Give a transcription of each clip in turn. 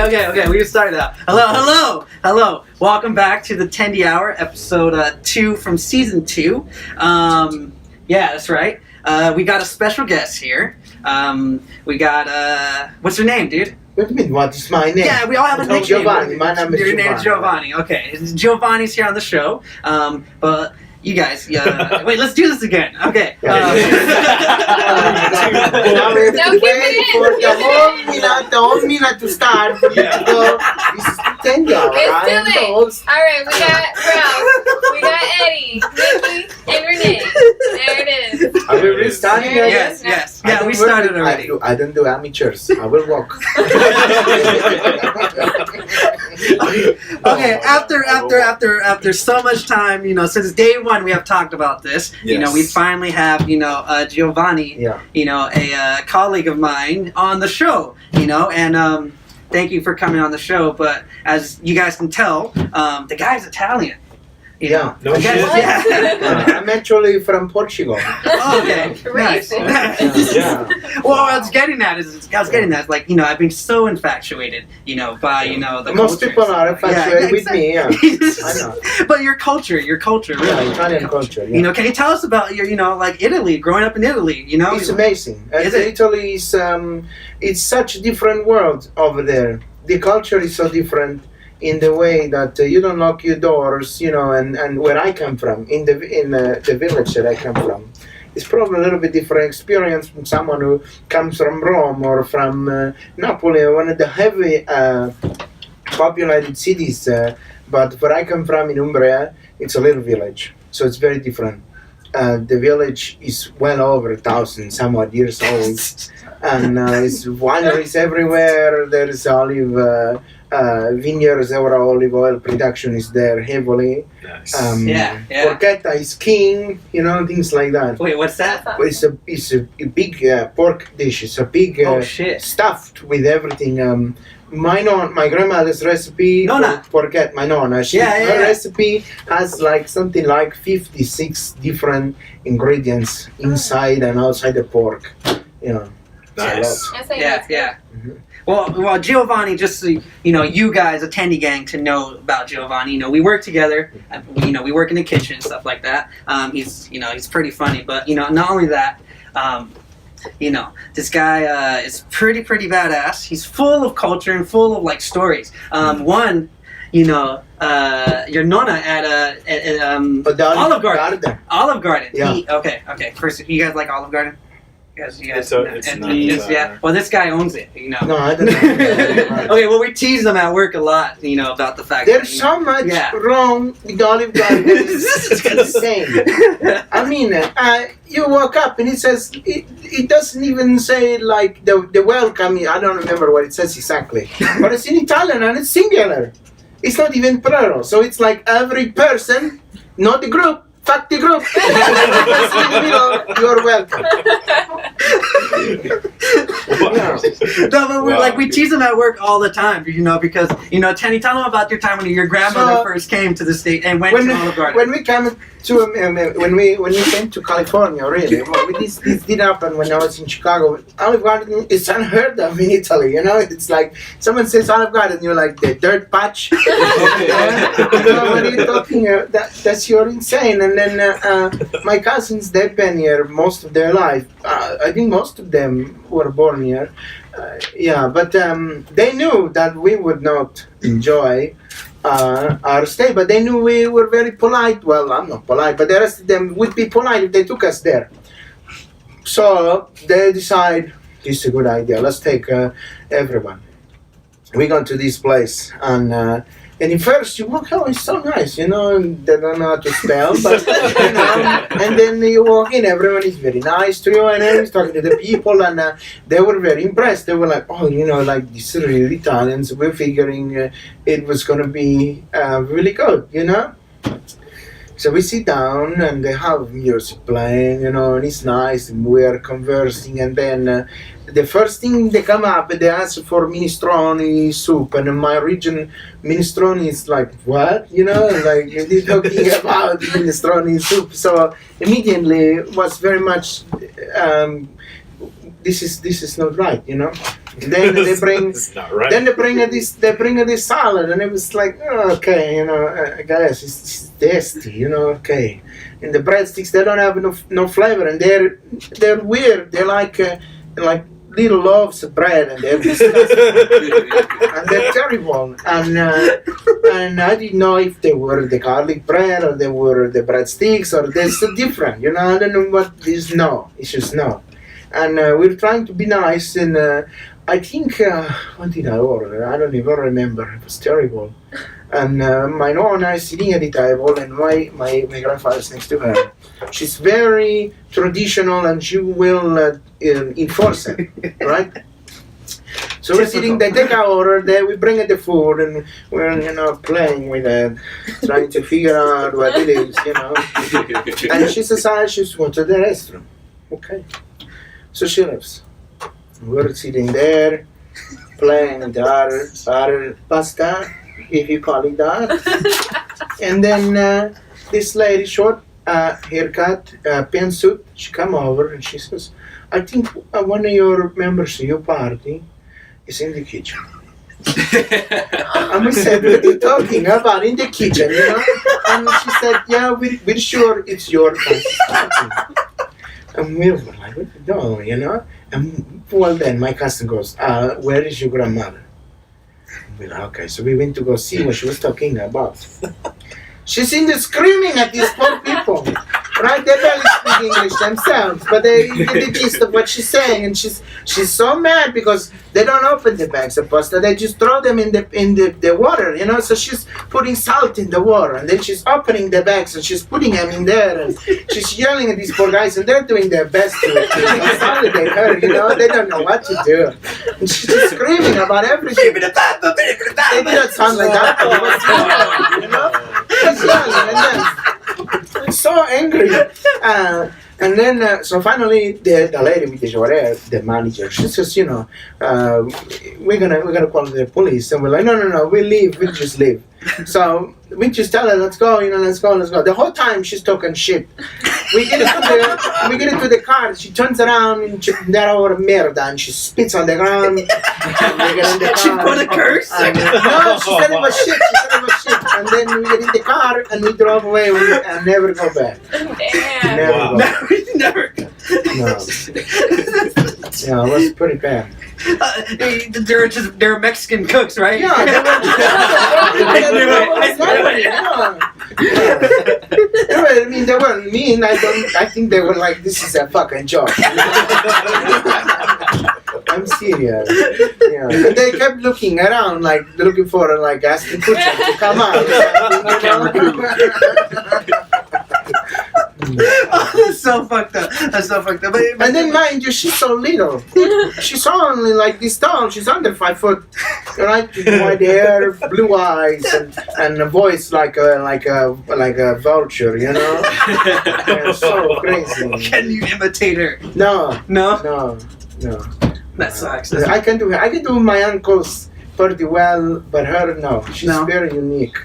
Okay, we just started out. Hello. Welcome back to the Tendy Hour, episode 2 from season 2. Yeah, that's right. We got a special guest here. We got, what's your name, dude? What do you mean, what's my name? Yeah, we all have a nickname. Giovanni. My name is Your name's Giovanni. Okay, Giovanni's here on the show. But you guys, wait, let's do this again. Okay. Now we have to wait for the whole minute to start. Yeah. This is Tendy Hour. It's too late. Alright, we got Ralph, we got Eddie, Nikki, and Renee. There it is. Are we restarting? Yes. Yeah, we started already. I don't do amateurs. I will walk. Okay, after so much time, since day one we have talked about this. Yes. We finally have, Giovanni, Yeah. a colleague of mine on the show, and thank you for coming on the show. But as you guys can tell, the guy's Italian. Yeah. No The guy's- shit. yeah. I'm actually from Portugal. Oh, okay. Nice. Yeah. Well, I was getting that. Like, I've been so infatuated, by, the Most cultures. people are infatuated with me, yeah. I know. But your culture, really. Yeah, Italian culture. Yeah. Can you tell us about your, like Italy, growing up in Italy, It's amazing. Is it? Italy is it's such a different world over there. The culture is so different in the way that you don't lock your doors, and where I come from, in the village that I come from, it's probably a little bit different experience from someone who comes from Rome or from Napoli, one of the heavy populated cities. But where I come from in Umbria, it's a little village, so it's very different. The village is well over 1,000 some odd years old, and it's wineries everywhere. There's olive vineyards, our olive oil production is there heavily. Nice. Yeah. Porchetta is king, things like that. Wait, what's that? It's a big pork dish. It's a big Oh shit. stuffed with everything. My grandmother's recipe Nonna. for porchetta, my nonna, her recipe has something like 56 different ingredients inside and outside the pork. Nice. Yeah. Mhm. Well, Giovanni, just so you guys, a Tendy gang, to know about Giovanni. We work together. We work in the kitchen and stuff like that. He's pretty funny, but not only that. This guy is pretty badass. He's full of culture and full of stories. One, your nonna at Olive Garden. Olive Garden. Yeah. Okay. First, you guys like Olive Garden? You guys, It's not, yeah. Well, this guy owns it. No, I don't know. Okay, well, we tease them at work a lot, about the fact There's that, so much wrong with Olive Garden. It's insane. I mean, you walk up and it says, it doesn't even say the welcome. I don't remember what it says exactly. But it's in Italian and it's singular. It's not even plural. So it's like every person, not the group. Fuck the group. You're welcome. No, but we tease them at work all the time, because Tenny, tell them about your time when your grandmother first came to the state and went to Olive Garden. When we came to when we came to California, really, this did happen when I was in Chicago. Olive Garden is unheard of in Italy. It's like someone says Olive Garden, you're like the dirt patch. What are you talking about? You're insane. And then my cousins, they've been here most of their life. I think most of them were born here. But they knew that we would not enjoy our stay, but they knew we were very polite. Well, I'm not polite, but the rest of them would be polite if they took us there. So they decide, this is a good idea, let's take everyone. we go to this place, and at first you walk, oh, it's so nice, you know, and they don't know how to spell, but, you know, and then you walk in, everyone is very nice to you, and I was talking to the people, and they were very impressed. They were like, oh, you know, like, these are really Italians, we're figuring it was going to be really good, you know? So we sit down, and they have music playing, you know, and it's nice, and we are conversing, and then the first thing they come up, they ask for minestrone soup, and in my region, minestrone is like, what? You know, like, they're talking about minestrone soup. So immediately it was very much, this is not right, you know. Then they bring, It's not right. then they bring this salad, and it was like, oh, okay, you know, guys, it's tasty, you know, okay. And the breadsticks, they don't have no flavor, and they're weird. They're like little loaves of bread, and they're disgusting, and they're terrible. And I didn't know if they were the garlic bread or they were the breadsticks or they're so different. You know, I don't know what is. No, it's just no. And we're trying to be nice, and I think what did I order? I don't even remember. It was terrible. And my nonna is sitting at the table, and my grandfather's next to her. She's very traditional, and she will enforce it, right? So we're sitting, they take our order, we bring the food, and we're, you know, playing with it, trying to figure out what it is, you know. And she says, I just go to the restroom. Okay. So she leaves. We're sitting there, playing the other pasta, if you call it that. And then this lady, short haircut, pantsuit, she come over and she says, I think one of your members of your party is in the kitchen. And we said, what are you talking about in the kitchen, you know? And she said, yeah, we're sure it's your party. And we were like, what are you doing, you know? And well, then my cousin goes, where is your grandmother? And we're like, okay, so we went to go see what she was talking about. She's in there screaming at these poor people, right? They barely speak English themselves, but they get the gist of what she's saying, and she's so mad because they don't open the bags of pasta. They just throw them in the water, you know. So she's putting salt in the water, and then she's opening the bags and she's putting them in there, and she's yelling at these poor guys, and they're doing their best to consolidate her, you know. They don't know what to do, and she's just screaming about everything. They did not sound like that, but it was, you know. She's yelling, and then so angry. And then, so finally, the lady with the short hair, the manager, she says, you know, we're gonna call the police. And we're like, no, we'll just leave. So we just tell her, let's go, you know, let's go. The whole time she's talking shit. We get into the car, she turns around and she merda, and she spits on the ground. We get in the car. She put a curse? No, she said it was shit. And then we get in the car and we drove away and never go back. Damn. Never Wow. go. Never. No. Yeah, it was pretty bad. They're Mexican cooks, right? Yeah, I mean, they weren't mean. I think they were like, this is a fucking joke. I'm serious. Yeah. And they kept looking around, like looking for, like asking Kuchen to come out. Oh, that's so fucked up. But, And then, mind you, she's so little. She's only like this tall. She's under 5 foot, right? White hair, blue eyes, and a voice like a vulture, you know? Yeah, so crazy. can you imitate her? No. No? No. That sucks. I can do my uncles pretty well, but her, no. She's very unique.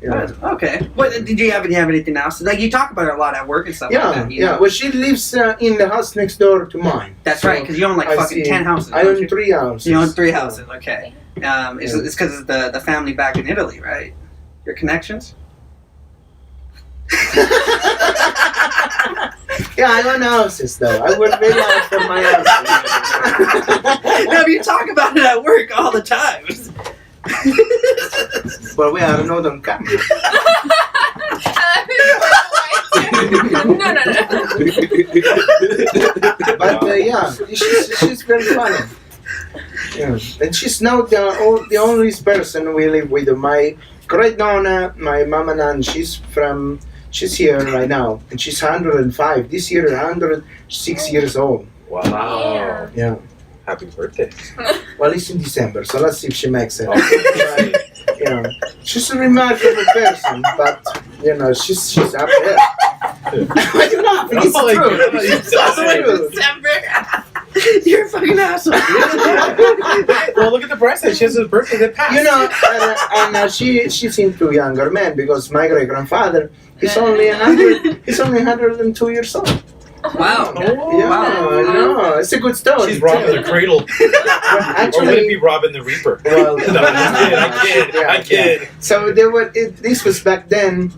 Yeah. Okay. What did you have anything else? Like, you talk about her a lot at work and stuff like that. You know? Well, she lives in the house next door to mine. That's right, because you own like fucking 10 houses. I don't own you? 3 houses. You own 3 houses. Okay. It's because of the family back in Italy, right? Your connections. Yeah, I own houses though. I work very hard for my house. No, but you talk about it at work all the time. But we are not on camera. No. But yeah, she's very funny. Yeah. And she's now the only person we live with. My great nonna, my mama nan, she's here right now, and she's 105. This year, 106 years old. Wow. Yeah. Happy birthday. Well, it's in December, so let's see if she makes it. Okay. You know, she's a remarkable person, but you know, she's up there. Why do you laugh? It's Oh my true. God, It's true. You're a fucking asshole. Well, look at the bracelet. She has a birthday that passed. You know, and she's into younger men because my great grandfather he's only 102 years old. Wow. Oh, Yeah, wow. no, it's a good story. She's robbing the cradle. Or would it Actually, be robbing the reaper? well, No, I kid. So this was back then,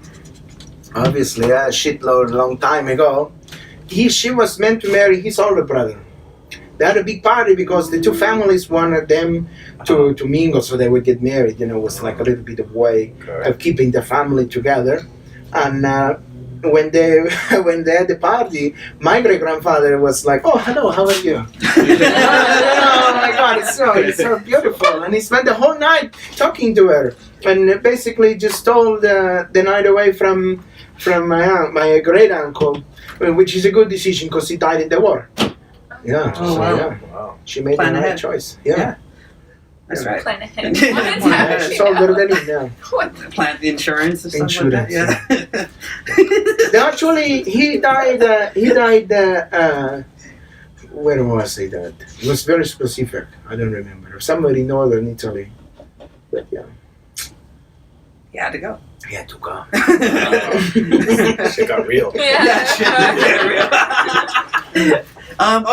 obviously a shitload long time ago. She was meant to marry his older brother. They had a big party because the two families wanted them to mingle so they would get married. You know, it was like a little bit of way of keeping the family together. And when they had the party, my great grandfather was like, "Oh, hello, how are you?" Oh my God, it's so beautiful. And he spent the whole night talking to her, and basically just stole the night away from my great uncle, which is a good decision because he died in the war. Yeah, Oh, so, wow. yeah, Wow. she made Plan the right ahead. choice. Yeah. Yeah, That's right. Plan ahead. What is Yeah, yeah, happening it's older now? than him. Yeah. What the- Plant the insurance or something like Insurance, that. Yeah. Actually, he died. Where was he died? It was very specific. I don't remember. Somewhere in northern Italy. But yeah, You had to go. he had to go. Shit got real. That shit did get real.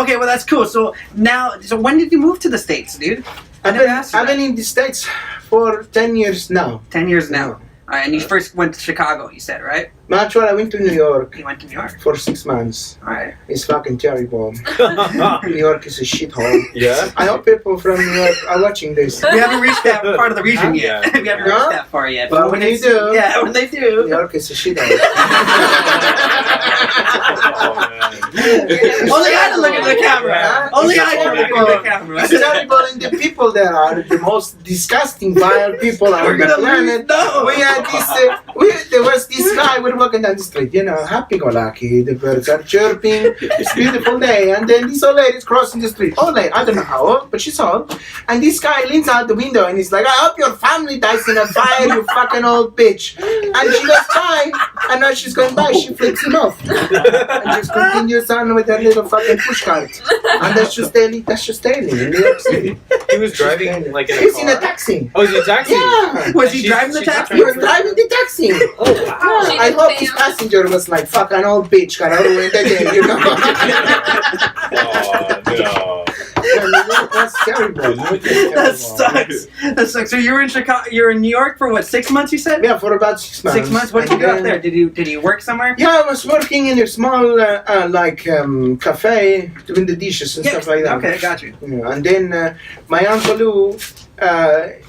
Okay, well that's cool. So when did you move to the States, dude? I never asked you I've that. been in the States for 10 years now. 10 years now. And you first went to Chicago, you said, right? Actually, I went to New York You went to New York. for 6 months. Alright. It's fucking terrible. New York is a shithole. Yeah? I hope people from New York are watching this. We haven't reached that part of the region yet. Yeah. We haven't No? reached that far yet. Well, But when they you do. Yeah, when they New do. York is a shithole. Oh, man. Only I can look at the camera. Yeah. Only It's I can look terrible. at the camera. It's terrible, and the people there are the most disgusting, vile people on We're the gonna planet. lose. No. We had there was this guy, we're walking down the street, you know, happy-go-lucky, the birds are chirping, it's a beautiful day, and then this old lady is crossing the street, old lady, I don't know how old, but she's old, and this guy leans out the window and he's like, I hope your family dies in a fire, you fucking old bitch. And she goes by, and as she's going by, she flips him off, and just continues on with her little fucking pushcart. And that's just daily in New York City. He was driving like in a He's car. in a taxi. Oh, he's in a taxi? Yeah. Was he She's- driving the she's not taxi? He was driving the taxi. Oh, wow. She I didn't hope pay his him. passenger was like, fuck an old bitch, can I ruin the day, you know? Oh, no. That's terrible. That sucks. That sucks. So you were in Chicago. You're in New York for what? 6 months? You said. Yeah, for about 6 months. 6 months. What did you And do out then- there? Did you work somewhere? Yeah, I was working in a small cafe, doing the dishes and stuff like that. Okay, got you. Yeah, and then my uncle Lou,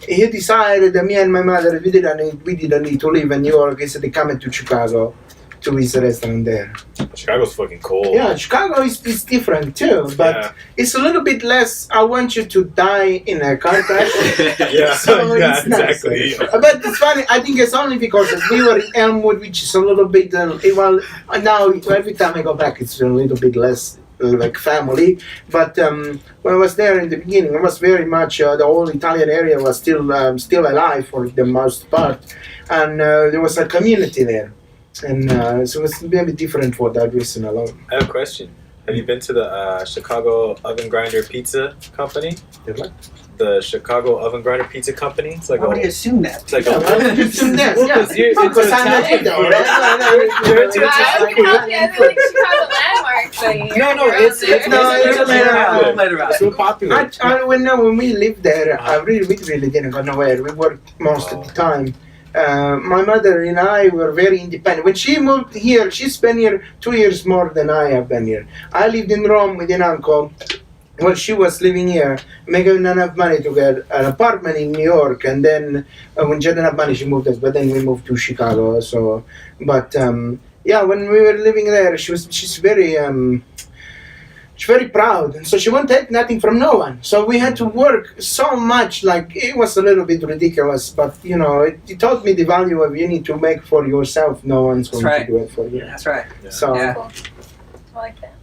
he decided that me and my mother we didn't need to live in New York. He said they coming to Chicago to his restaurant there. Chicago's fucking cold. Yeah, Chicago is different too, but Yeah. it's a little bit less. I want you to die in a car crash. Yeah, So yeah, it's nice. exactly. But it's funny. I think it's only because we were in Elmwood, which is a little bit. Well, now every time I go back, it's a little bit less like family. But when I was there in the beginning, it was very much the whole Italian area was still alive for the most part, and there was a community there, and so it was maybe different for that reason alone. I have a question. Have you been to the Chicago Oven Grinder Pizza Company? The Chicago Oven Grinder Pizza Company? It's like Why would you assume that? it's like Yeah, why would you assume that? Yeah. Because you're Because into I'm not Italian Italy, food. right? You're into I would Italian help food. you. I feel like Chicago landmarks. Like, No, you're it's around no, there. it's later on. on. Later on. It's so popular. When we lived there, we really didn't go nowhere. We worked most of the time. My mother and I were very independent. When she moved here, she spent here 2 years more than I have been here. I lived in Rome with an uncle. Well, she was living here, making enough money to get an apartment in New York, and then when she had enough money, she moved us. But then we moved to Chicago. So, but yeah, when we were living there, she's very. she's very proud, and so she won't take nothing from no one. So we had to work so much. Like it was a little bit ridiculous, but you know, it taught me the value of you need to make for yourself. No one's going to do it for you. That's right. Yeah. So Yeah. Cool. I like that.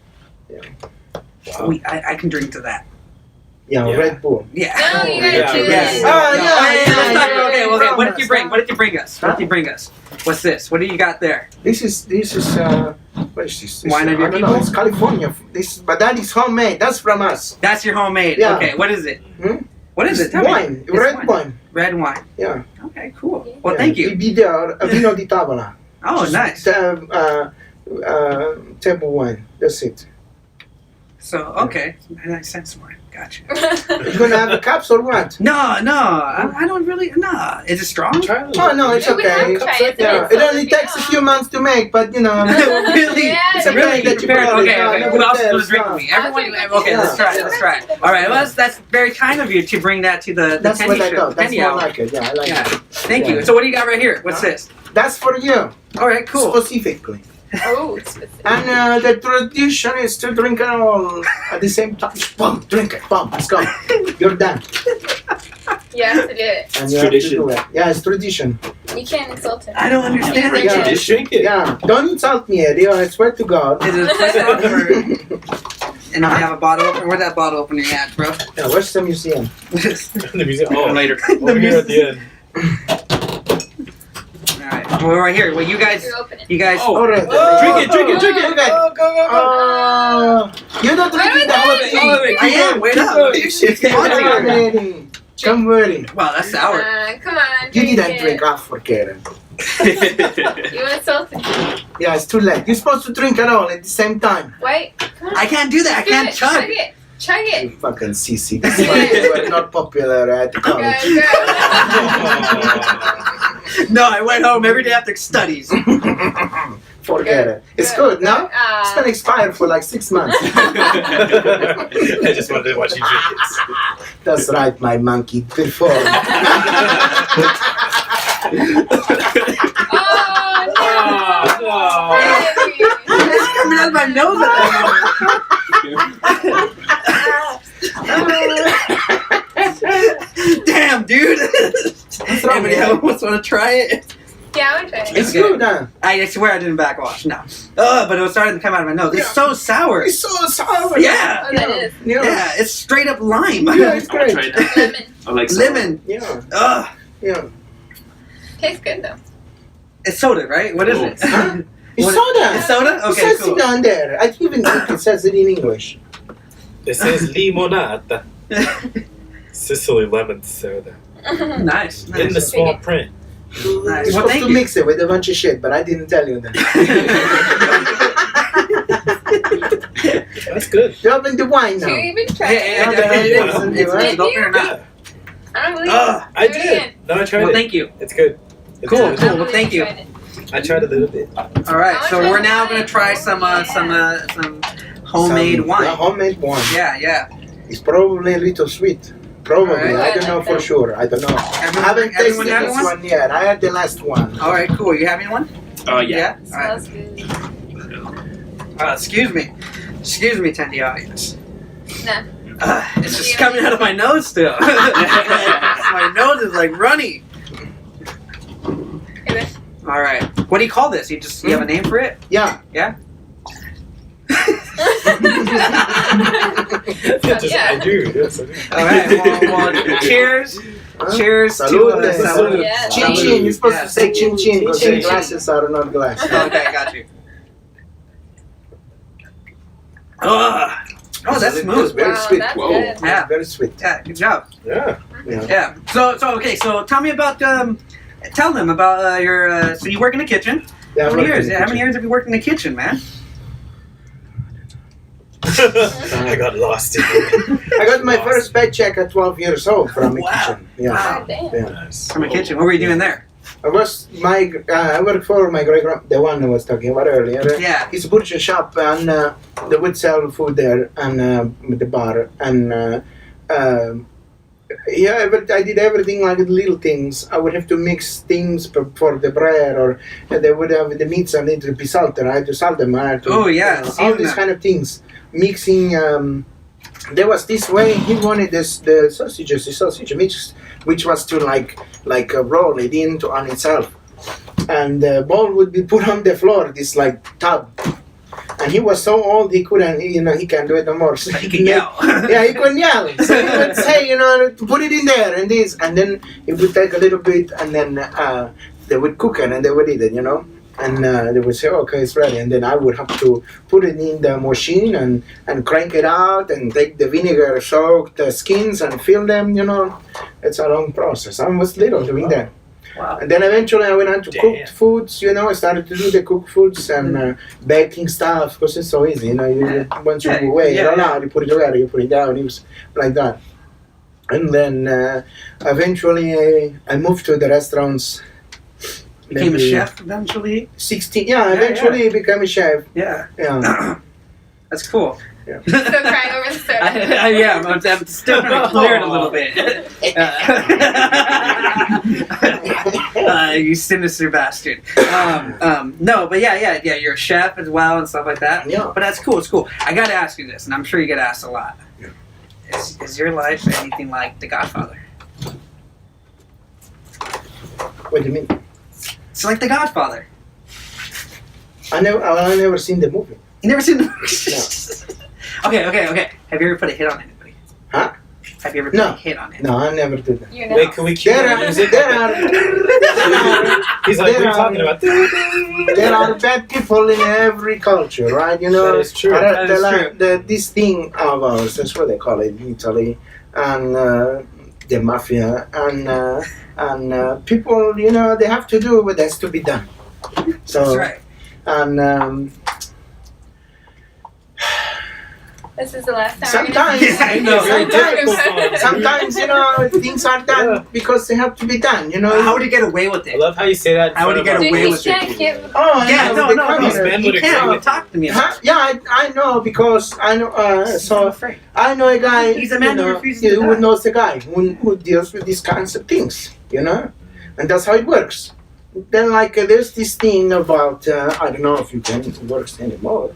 Wow. I can drink to that. yeah, Yeah. Red Bull. Yeah. No, you gotta Yeah, do Yes. this. Oh, yeah, Hey, yeah, let's talk- yeah, okay, yeah, okay. yeah. What did you bring? What did you bring us? What did you bring us? What's this? What do you got there? This is what is this? Wine of your I don't know. people? It's California. But that is homemade. That's from us. That's your homemade. Yeah. Okay. What is it? Hmm? What is it? Tell Wine, me. It's red wine. Red wine. Yeah. Okay. Cool. Well, Yeah. thank you. Vino di tavola. Oh, nice. Table wine. That's it. So okay, nice sense wine. Gotcha. You gonna have the cups or what? No, I don't really. No, is it strong? Try a little. Oh no, it's We have okay. tried it. Yeah, It's it only so takes a few months to make, but you know. Really? Yeah, It's okay Really? that you Prepared? brought it. Okay, No, okay. no Who else is one going to drink else, with me? no. Everyone. Okay, let's try it. Let's try it. All right. Well, that's very kind of you to bring that to the That's Tendy what I show. thought. That's Tendy more hour. like it. Yeah, I like Yeah. it. Thank Yeah. you. So what do you got right here? What's this? That's for you. All right. Cool. Specifically. Oh, it's specific. And the tradition is to drink it all at the same time. Boom, drink it. Boom, let's go. You're done. You have to do it. And It's you have to tradition. do it. Yeah, it's tradition. You can't insult him. I don't understand. Yeah. Richard. Just drink it. Yeah, don't insult me, Eddie. I swear to God. Is it a place opener? And I have a bottle opener. Where's that bottle opener at, bro? Yeah, where's the museum? The music. Oh, Later. over here at the end. All right. Well, right here. Well, you guys. You open it. You guys. Oh. All right. Drink it, drink it, drink it. Okay. Oh, go, go, go. You're not drinking the whole thing. Oh, wait, I am. Wait up. Keep Come on, Wow, Eddie. Come worry. that's sour. Come on. You didn't it. drink half for Karen. You insulted me. Yeah, it's too late. You're supposed to drink it all at the same time. Wait. Come on. I can't do that. I Do can't it. chug. Chug it. Chug You it. fucking sissy. That's why you were not popular at Go, college. go. No, I went home every day after studies. Forget it. It's good, no? It's Ah. gonna expire for like 6 months. I just wanted to watch you drink it. That's right, my monkey. Perform. Oh, Oh, no. It's coming out of my nose at that moment. Damn, dude. wrong, Anybody man? else want to try it? Yeah, I would try it. It's Okay. good, huh? I swear I didn't backwash. No. But it was starting to come out of my nose. It's Yeah. so sour. It's so sour. Yeah. Oh, that is. Yeah. Yeah, it's straight up lime. Yeah, it's I'll great. try that. Lemon. I like Lemon. Yeah, Ugh. yeah. Tastes good though. It's soda, right? What is it? Huh? It's What- soda. It's soda? It Okay, says cool. it down there. I even think it says it in English. It says limonata. Sicily lemon soda. Nice. In the Nice. small print. Nice. You're Well, supposed thank to you. mix it with a bunch of shit, but I didn't tell you that. That's good. You open the wine Do now. you even try Hey, it? hey, Okay, hey, listen, it's right? it's open or not? Yeah, I don't believe Ugh. it. I Do it did. again. No, I tried Well, it. thank you. It's good. It's Cool, good. I don't cool. Well, believe thank you. tried it. I tried a little bit. All right, so we're now gonna try some homemade Some wine. homemade wine. Yeah. It's probably a little sweet. Probably. Alright. I don't know for sure. I don't know. I haven't Everyone tasted having this one? one yet. I had the last one. All right, cool. You having one? Oh yeah. All right. Smells good. Excuse me. Excuse me, Tendy audience. Nah. It's just coming out of my nose still. My nose is like runny. Okay. All right. What do you call this? You have a name for it? Yeah. Just, Yeah. I do. Yes, I do. All right. Well, cheers. Huh? Cheers Salute. to Salute. Yeah. Chin chin. You're supposed Yeah. to say chin chin because Chin the chin. glasses are not glass. Okay, I got you. Oh, that's smooth. Very Wow, sweet. that's Whoa. good. Yeah. Very sweet. Yeah, good job. Yeah. Yeah. Yeah. So okay. So tell me about tell them about your. So you work in the kitchen. Yeah, How many I'm years? working Yeah, how many kitchen. years have you worked in the kitchen, man? I got lost in it. I got my first paycheck at 12 years old from the Wow. kitchen. Yeah. Wow. Oh, damn. Yeah. Nice. From the kitchen. What were you doing there? I worked for my great grand, the one I was talking about earlier. Yeah. It's a butcher shop, and they would sell food there, and the bar, and yeah, but I did everything like little things. I would have to mix things for the bread, or they would have the meats. I need to be salted. I had to salt them. I had to, Oh, yeah, all season these them. kind of things. mixing. There was this way he wanted the sausage mix, which was to like roll it into on itself, and the ball would be put on the floor, this like tub. And he was so old he couldn't, he can't do it no more. So He can yell. Yeah, he couldn't yell. So he would say, to put it in there and this, and then it would take a little bit, and then they would cook it and they would eat it, And they would say, okay, it's ready. And then I would have to put it in the machine and crank it out and take the vinegar soaked skins and fill them, It's a long process. I was little doing that. Wow. And then eventually I went on to cooked foods, I started to do the cooked foods and baking stuff because it's so easy, once you weigh it all out, you put it together, you put it down, it was like that. And then eventually I moved to the restaurants. Became a chef eventually? 16, eventually became a chef. Yeah. Yeah. That's cool. Yeah. Still crying over the soda. I'm still trying to clear it a little bit. You sinister bastard. No, but yeah, you're a chef as well and stuff like that. Yeah. But that's cool, it's cool. I gotta ask you this, and I'm sure you get asked a lot. Yeah. Is your life anything like The Godfather? What do you mean? It's like The Godfather. I never seen the movie. You never seen the Okay. Have you ever put a hit on anybody? Huh? Have you ever put a hit on anybody? No, I never did that. You know. Wait, can we cue the music? He's like, what are you talking about? There are bad people in every culture, right? That is true. That is true. This thing of ours, that's what they call it in Italy, and the mafia, and people, they have to do what has to be done. So, That's right. And This is the last time. sometimes, Yeah, I know. sometimes, things are done because they have to be done. How would you get away with I it? love how you say that. How would you get away with it? Oh, Yeah, no, These men would you can't agree. even talk to me. Huh? Yeah, I know because I know. I'm So afraid. I know a guy. He's a man who refuses to who die. knows a guy who deals with these kinds of things, and that's how it works. Then, there's this thing about I don't know if it works anymore,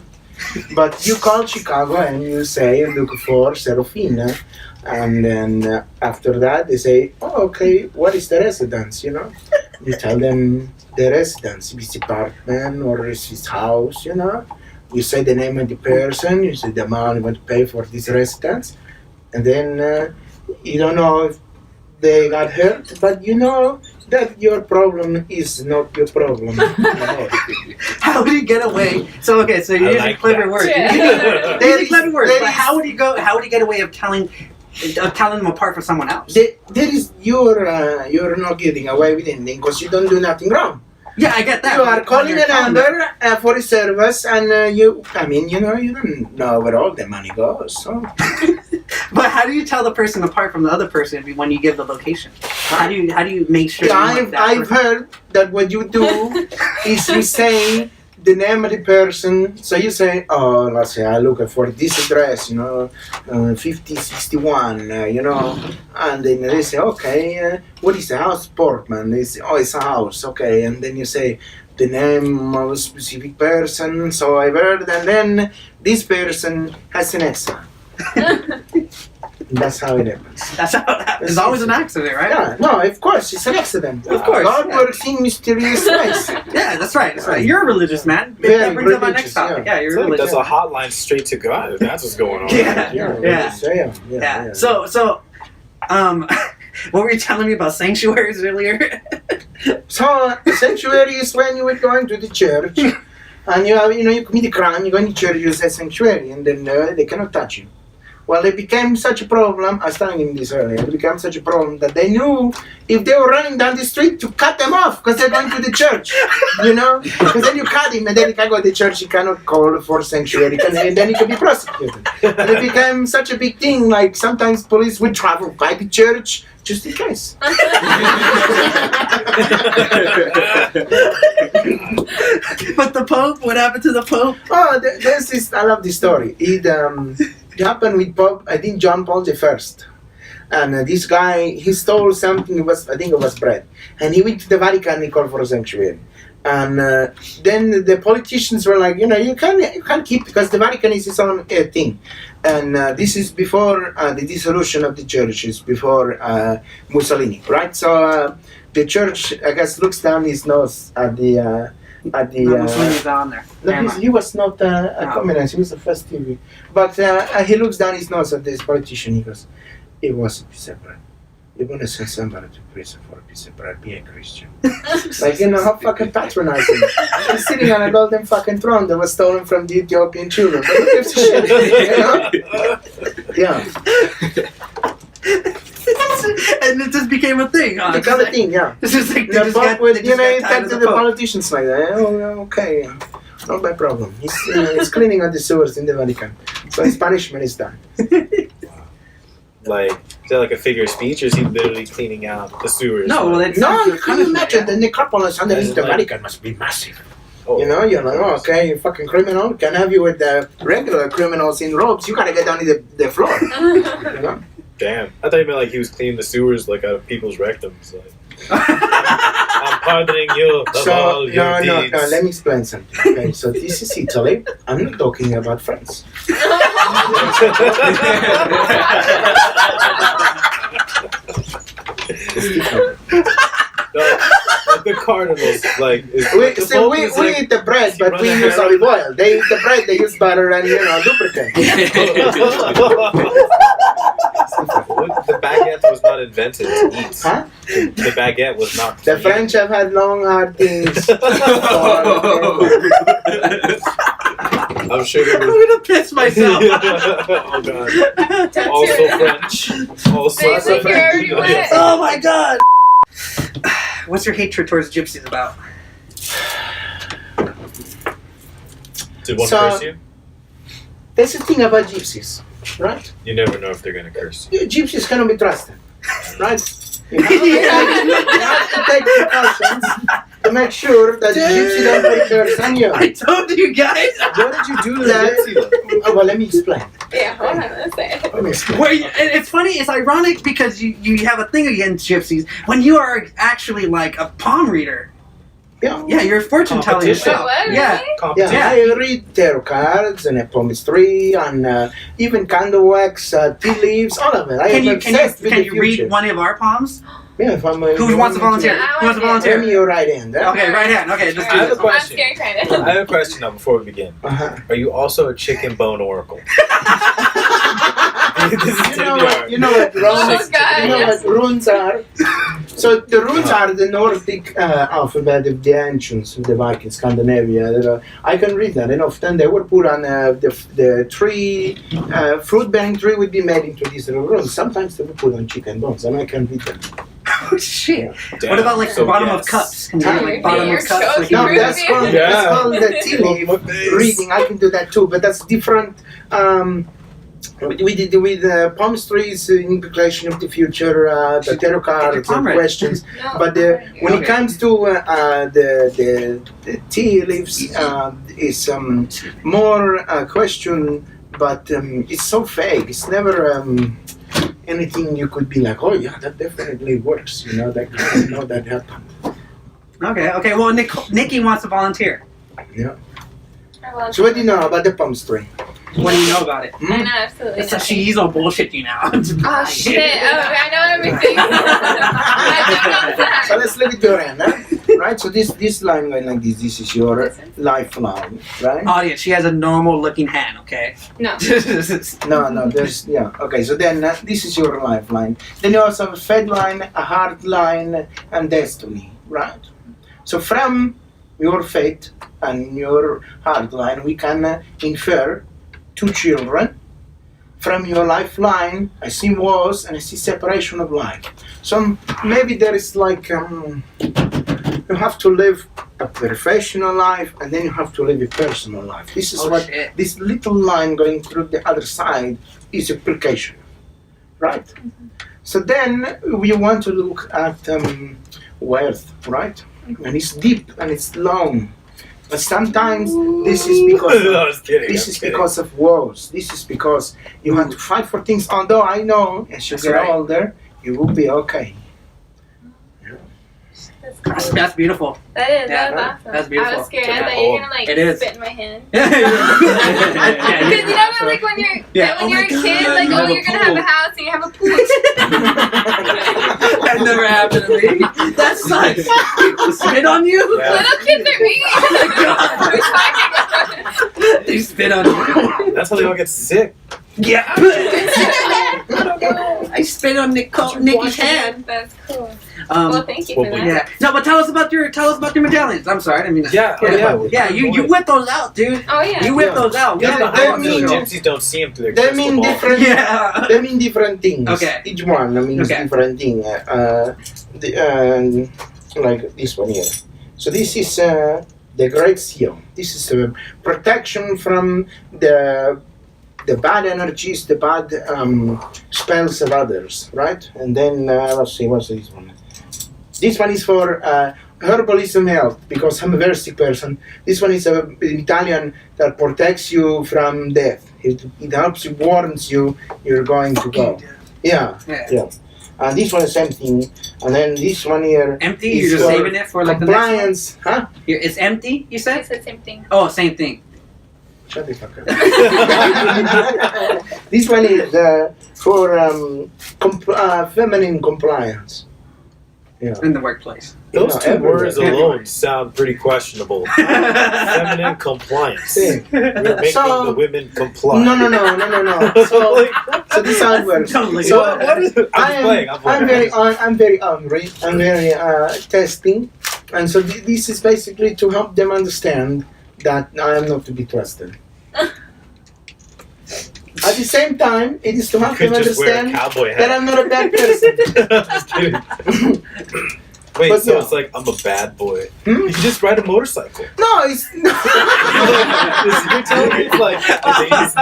but you call Chicago and you say look for Serafina, and then after that they say, oh, okay, what is the residence? You tell them the residence, his apartment or his house. You say the name of the person, you say the amount you want to pay for this residence, and then you don't know if they got hurt, but that your problem is not your problem. How would you get away? So you're using like clever that. words. Yeah. You're using clever words. there But is- how would you go? How would you get away of telling them apart from someone else? There is you're not getting away with anything because you don't do nothing wrong. Yeah, I get that. You are When calling you're a telling them- number for a service, and you don't know where all the money goes. So. But how do you tell the person apart from the other person when you give the location? How do you make sure? Yeah, you want that I've person? heard that what you do is you say the name of the person. So you say, oh, let's say I look for this address, 5061, and then they say, okay, what is the house, Portman? They say, oh, it's a house, okay, and then you say the name of a specific person. So I've heard, and then this person has an extra. That's how it happens. That's how it happens. It's always an accident, right? Yeah, no, of course, it's an accident. Of course, God yeah. works in mysterious ways. Yeah, that's right. That's right. You're a religious man. Very That brings up my next religious, topic. Yeah, I you're feel like religious. that's a hotline straight to God. If that's what's going on. Yeah. Yeah. Yeah. So, what were you telling me about sanctuaries earlier? So, sanctuary is when you were going to the church, and you commit a crime, you go in the church, you say sanctuary, and then they cannot touch you. Well, it became such a problem, I was telling him this earlier, it became such a problem that they knew if they were running down the street to cut them off because they're going to the church, Because then you cut him and then he can go to the church, he cannot call for sanctuary, and then he can be prosecuted. And it became such a big thing, like sometimes police would travel by the church just in case. But the Pope? What happened to the Pope? Oh, there's this, I love this story. It happened with Pope, I think John Paul I. And this guy, he stole something, I think it was bread. And he went to the Vatican and he called for a sanctuary. And then the politicians were like, you can't keep, because the Vatican is its own thing. And this is before the dissolution of the churches, before Mussolini, right? So the church, I guess, looks down his nose at the Mussolini's on there. no, he was not a communist. He was the first TV. But he looks down his nose at this politician. He goes, "It was separate. You're gonna send somebody to prison for a piece of bread. Be a Christian." Like, how fucking patronizing. He's sitting on a golden fucking throne that was stolen from the Ethiopian children. But who gives a shit, Yeah. And it just became a thing, huh? It's a thing, yeah. It's just like, The Pope would, you talk to the politicians like that. Oh, okay. Not my problem. He's cleaning out the sewers in the Vatican. So his punishment is done. Like, is that like a figure of speech, or is he literally cleaning out the sewers? No, well, it's No, can you imagine the necropolis underneath the Vatican must be massive. Oh, You're like, oh, okay, you fucking criminal. Can I have you with the regular criminals in robes? You gotta get down to the floor. Damn. I thought you meant like he was cleaning the sewers like out of people's rectums. Like, I'm pardoning you of all your deeds. No, let me explain something. Okay, so this is Italy. I'm not talking about France. Like the cardinals, like We eat the bread, but we use olive oil. They eat the bread, they use butter and lubricant. The baguette was not invented to eat. Huh? The baguette was not. The French have had long, hard things. I'm sure it I'm was. gonna piss myself. Oh god. Also French. Also Babe, like, you're already wet. Oh my god. What's your hatred towards gypsies about? Did one So- curse you? That's the thing about gypsies, right? You never know if they're gonna curse you. Gypsies cannot be trusted, right? You have to take precautions to make sure that the gypsy don't put a curse on you. I told you guys. Why did you do that? Oh, well, let me explain. Yeah, hold on, let's say. Let me explain. Wait, and it's funny. It's ironic because you have a thing against gypsies when you are actually like a palm reader. Yeah. Yeah, you're a fortune teller Competition. yourself. What, Yeah. really? Yeah, Competition. I read tarot cards and a palmistry and even candle wax, tea leaves, all of it. I am obsessed with Can the you future. read one of our palms? Yeah, if I'm, Who wants to volunteer? I Who wants to want to. Tell me volunteer? your right hand. Huh? Okay, right hand. Okay, let's I have do a this. I'm question. scared, kind of. I have a question now before we begin. Uh-huh. Are you also a chicken bone oracle? This is You know what runes? Oh, God, You know yes. what runes are? So the runes are the Nordic alphabet of the ancients, of the Vikings, Scandinavia. I can read that, and often they were put on the tree, fruit-bearing tree would be made into these little runes. Sometimes they were put on chicken bones, and I can read them. Oh shit. Damn. What about like So the bottom yes. of cups? Can you Huh? do like bottom You're of cups? so Like, No, Ruby. that's called the tea leaf Oh, my face. reading. I can do that too, but that's different. We did with palmistries, implication of the future, the tarot cards, palm and read. questions. No, But when it Okay. comes to the tea leaves, is more a question, but it's so vague. It's never anything you could be like, oh yeah, that definitely works. That I know that happened. Okay. Well, Nikki wants to volunteer. Yeah. I love So what do you know about the palmistry? What do you know about it? I know absolutely It's like nothing. she's all bullshit you now. Oh shit! Oh, I know everything. So let's look at your hand, huh? Right? So this line going like this is your lifeline, right? Audience, she has a normal looking hand. Okay. No. No, there's, yeah. Okay, so then this is your lifeline. Then you also have a fed line, a hard line, and destiny, right? So from your fate and your hard line, we can infer 2 children. From your lifeline, I see wars and I see separation of life. So maybe there is like, you have to live a professional life and then you have to live a personal life. This is what shit. this little line going through the other side is application, right? So then we want to look at wealth, right? And it's deep and it's long. But sometimes this is because I was kidding. this I'm is kidding. because of wars. This is because you have to fight for things. Although I know as you That's get right. older, you will be okay. That's cool. That's beautiful. That is. Yeah, That was awesome. that's beautiful. I was scared. Took I that thought you were home. gonna like It is. spit in my hand. Yeah, Because you know, like when you're Yeah. when Oh you're my a kid, God, like you oh, have a you're gonna have pool. a house and you have a pool. that never happened to me. That sucks. People spit on you? Yeah. Little kids are mean. Oh my God. We're talking about. They spit on you. That's how they all get sick. Yeah. I don't know. I spit on Nikki's hand. That's cool. Well, thank you for that. Yeah. No, but tell us about your medallions. I'm sorry, I didn't mean that. Yeah, Yeah, you whip those out, dude. Oh yeah. You whip Yeah. those out. We Yeah, have a they hot mean- show. Gypsies don't see them through their They crystal mean ball. different. Yeah. They mean different things. Okay. Each one means Okay. different thing. Like this one here. So this is the Great Seal. This is protection from the bad energies, the bad spells of others, right? And then let's see, what's this one? This one is for herbalism health, because I'm a very sick person. This one is an Italian that protects you from death. It helps you, warns you, you're going to go. Yeah. And this one is empty. And then this one here Empty? is You're just for saving it for like the next one? compliance. Huh? It's empty, you I said? said the same thing. Oh, same thing. Shut the fuck up. This one is for feminine compliance. Yeah. In the workplace. Those two everywhere. words alone sound pretty questionable. Feminine compliance. Yeah. We're making So- the women comply. No. So this is how it works. Totally. So what is it? I'm playing. I'm very angry. I'm very testing, and so this is basically to help them understand that I am not to be trusted. At the same time, it is to help You them could just wear a understand cowboy that hat. I'm not a bad person. Just kidding. Wait, But so yeah. it's like I'm a bad boy. Hmm? You can just ride a motorcycle. No, it's You're telling me it's like the ladies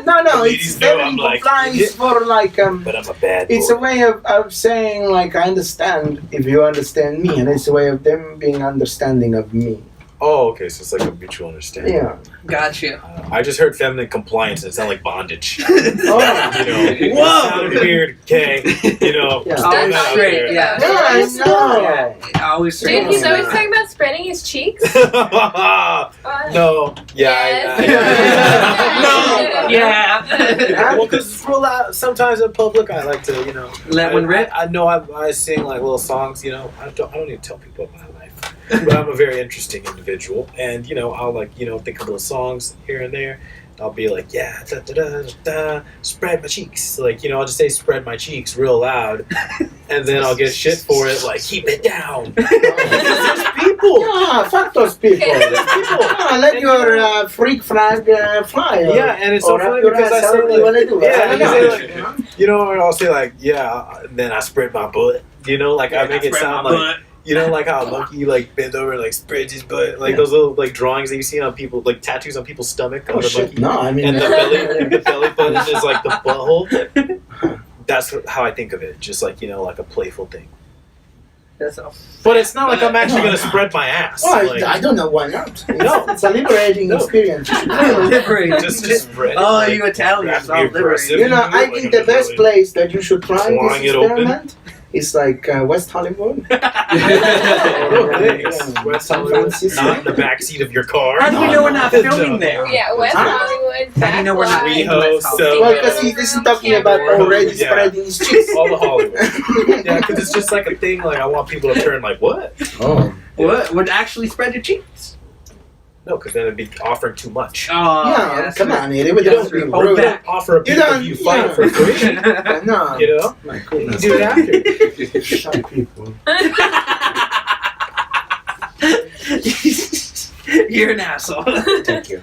know, no. Ladies It's know very I'm like- compliance for like but I'm a bad boy. It's a way of saying like I understand if you understand me, and it's a way of them being understanding of me. Oh, okay, so it's like a mutual understanding. Yeah. Gotcha. I just heard feminine compliance and it sounded like bondage. Oh. You know, it Whoa! sounded weird, okay? You know, Yeah. just throwing Always that out straight, there. yeah. Yeah, I know. Always Dude, straight. he's always talking about spreading his cheeks. No, Yes. No. Yeah. Well, because it's real loud. Sometimes in public, I like to, you know. Let one rip. I know I sing like little songs, you know. I don't need to tell people about my life. But I'm a very interesting individual. And, you know, I'll like, you know, think of little songs here and there. I'll be like, yeah, da da da da, da, spread my cheeks. Like, you know, I'll just say spread my cheeks real loud. And then I'll get shit for it, like, keep it down. There's people. Yeah, fuck those people. Let your freak flag fly. Yeah, and it's so or funny your because I ass say however you wanna like, do it. yeah, I you don't say know. like, you know, or I'll say like, yeah, and then I spread my butt. You know, like I make it sound like, you know, like how a monkey like bends over and like spreads his butt, like those little like drawings that you see on people, like tattoos on people's stomach. Oh on the shit! monkey. No, I mean. And the belly button is like the butthole. That's how I think of it, just like, you know, like a playful thing. That's all. But it's not like I'm actually gonna spread my ass. Oh, Like, I don't know why not. No. It's a liberating No. experience. Liberating. just spread it. Oh, like, you Italians, have to be all aggressive. liberating. You know, I think the best place that you should try Clawing this it open. experiment is like West Hollywood. Oh, thanks. Yeah. West San Hollywood, Francisco. not in the backseat of your car. How do we know we're not filming there? Yeah, West Huh? Hollywood. How do you know we're not Backward. in West so- Hollywood? Well, because he isn't talking about already Yeah. spreading his cheeks. All the Hollywood. Yeah, because it's just like a thing. Like I want people to turn like, what? Oh. What? Would actually spread your cheeks? No, because then it'd be offering too much. Oh, Yeah, that's come true. on, it would Yeah, don't be true. You rude. back. don't offer a You pay-per-view don't- fight yeah. for free. No, You know, my you goodness. do it after. Some people. You're an asshole. Thank you.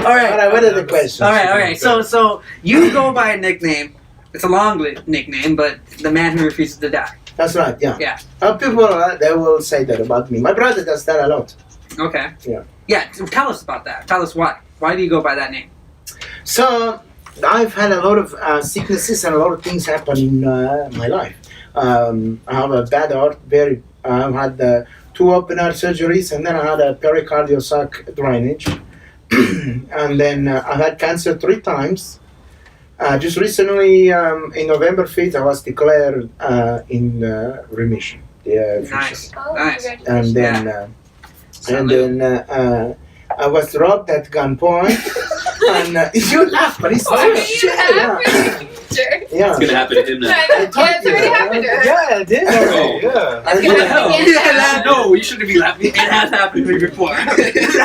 All right. All right, what are the questions? All right. So you go by a nickname. It's a long nickname, but the man who refuses to die. That's right, yeah. Yeah. People, they will say that about me. My brother does that a lot. Okay. Yeah. Yeah. So tell us about that. Tell us why. Why do you go by that name? So, I've had a lot of sicknesses and a lot of things happen in my life. I have a bad heart, I've had 2 open heart surgeries, and then I had a pericardial sac drainage. And then I had cancer 3 times. Just recently, in November 5th, I was declared in remission. Yeah, Nice. Oh, Nice. and then I was robbed at gunpoint. And you laugh, but it's Why true. are you Shit, happy? Sure. yeah. It's gonna happen to him now. Yeah, it's already happened to her. Yeah, it did. Oh. Yeah. That's And gonna then- happen again. Yeah, no, you shouldn't be laughing. It has happened to me before.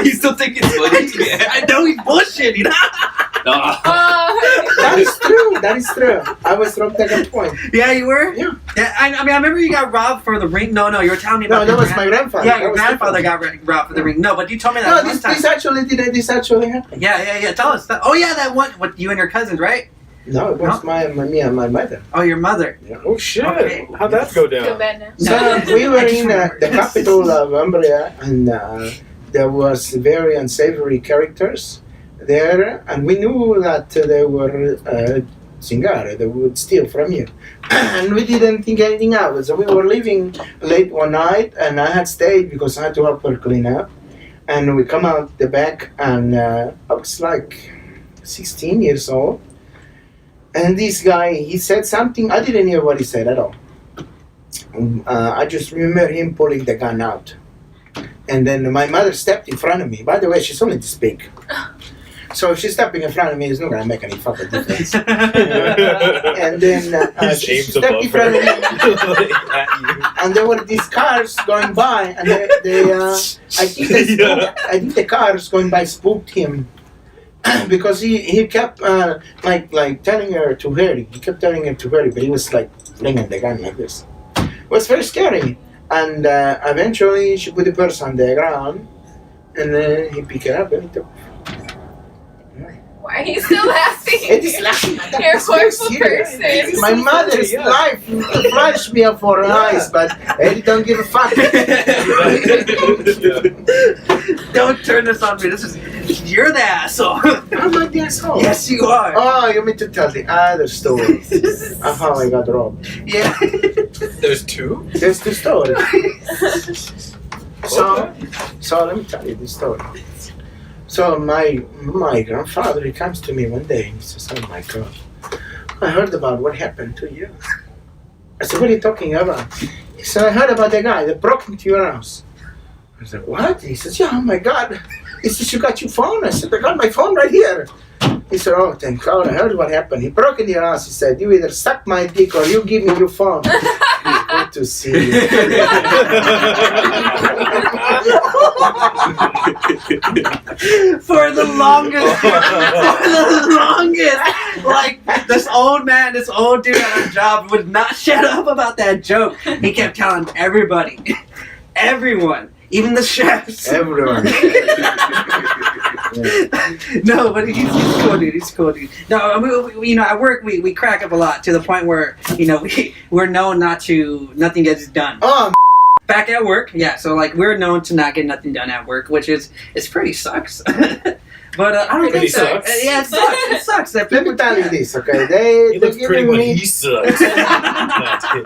You still think it's funny? I know he's bullshitting. No. Oh, That is true. That is true. I was robbed at gunpoint. Yeah, you were? Yeah. I mean, I remember you got robbed for the ring. No, you were telling me No, about that your was my grandfather. Yeah, That your was grandfather different. got robbed for the ring. No, but you told me that No, one this time. this actually happened. Yeah. Tell us. Oh, yeah, that one. What, you and your cousins, right? No, it was me and my mother. Oh, your mother. Oh shit! Okay. How'd that go feel down? bad now. So we were I just in remember. the capital of Umbria, and there was very unsavory characters there, and we knew that they were Zingare, they would steal from you. And we didn't think anything of it. So we were leaving late one night, and I had stayed because I had to help her clean up. And we come out the back, and I was like 16 years old. And this guy, he said something, I didn't hear what he said at all. I just remember him pulling the gun out. And then my mother stepped in front of me. By the way, she's only this big. So if she's stepping in front of me, it's not going to make any fucking difference. And then she James stepped above in front of me. her. At you. And there were these cars going by, and I think the cars going by spooked him because he kept like telling her to hurry. He kept telling her to hurry, but he was like flinging the gun like this. It was very scary. And eventually, she put the purse on the ground, and then he picked it up and he took. Why are you still laughing? It is laughing. You're a horrible Serious. person. My mother's Yeah. life flashed me up for her eyes, but Eddie don't give a fuck. Don't turn this on me. You're the asshole. I'm not the asshole. Yes, you are. Oh, you mean to tell the other story of how I got robbed? Yeah. There's two. There's the story. So let me tell you the story. So my grandfather, he comes to me one day and he says, "Oh my God, I heard about what happened to you." I said, "What are you talking about?" He said, "I heard about the guy that broke into your house." I said, "What?" He says, "Yeah, oh my God." He says, "You got your phone?" I said, "I got my phone right here." He said, "Oh, thank God, I heard what happened. He broke into your house." He said, "You either suck my dick or you give me your phone." Good to see you. For the longest, like this old man, this old dude at our job would not shut up about that joke. He kept telling everybody, everyone, even the chefs. Everyone. No, but he's cool, dude. He's cool, dude. No, I mean, we, at work we crack up a lot to the point where we're known nothing gets done. Oh, Back at work, yeah. So like we're known to not get nothing done at work, which is pretty sucks. But I don't Pretty think so. sucks. Yeah, it sucks. It sucks. That let me people- tell you yeah. this, okay? He They looks pretty giving when me he sucks. No, it's kidding.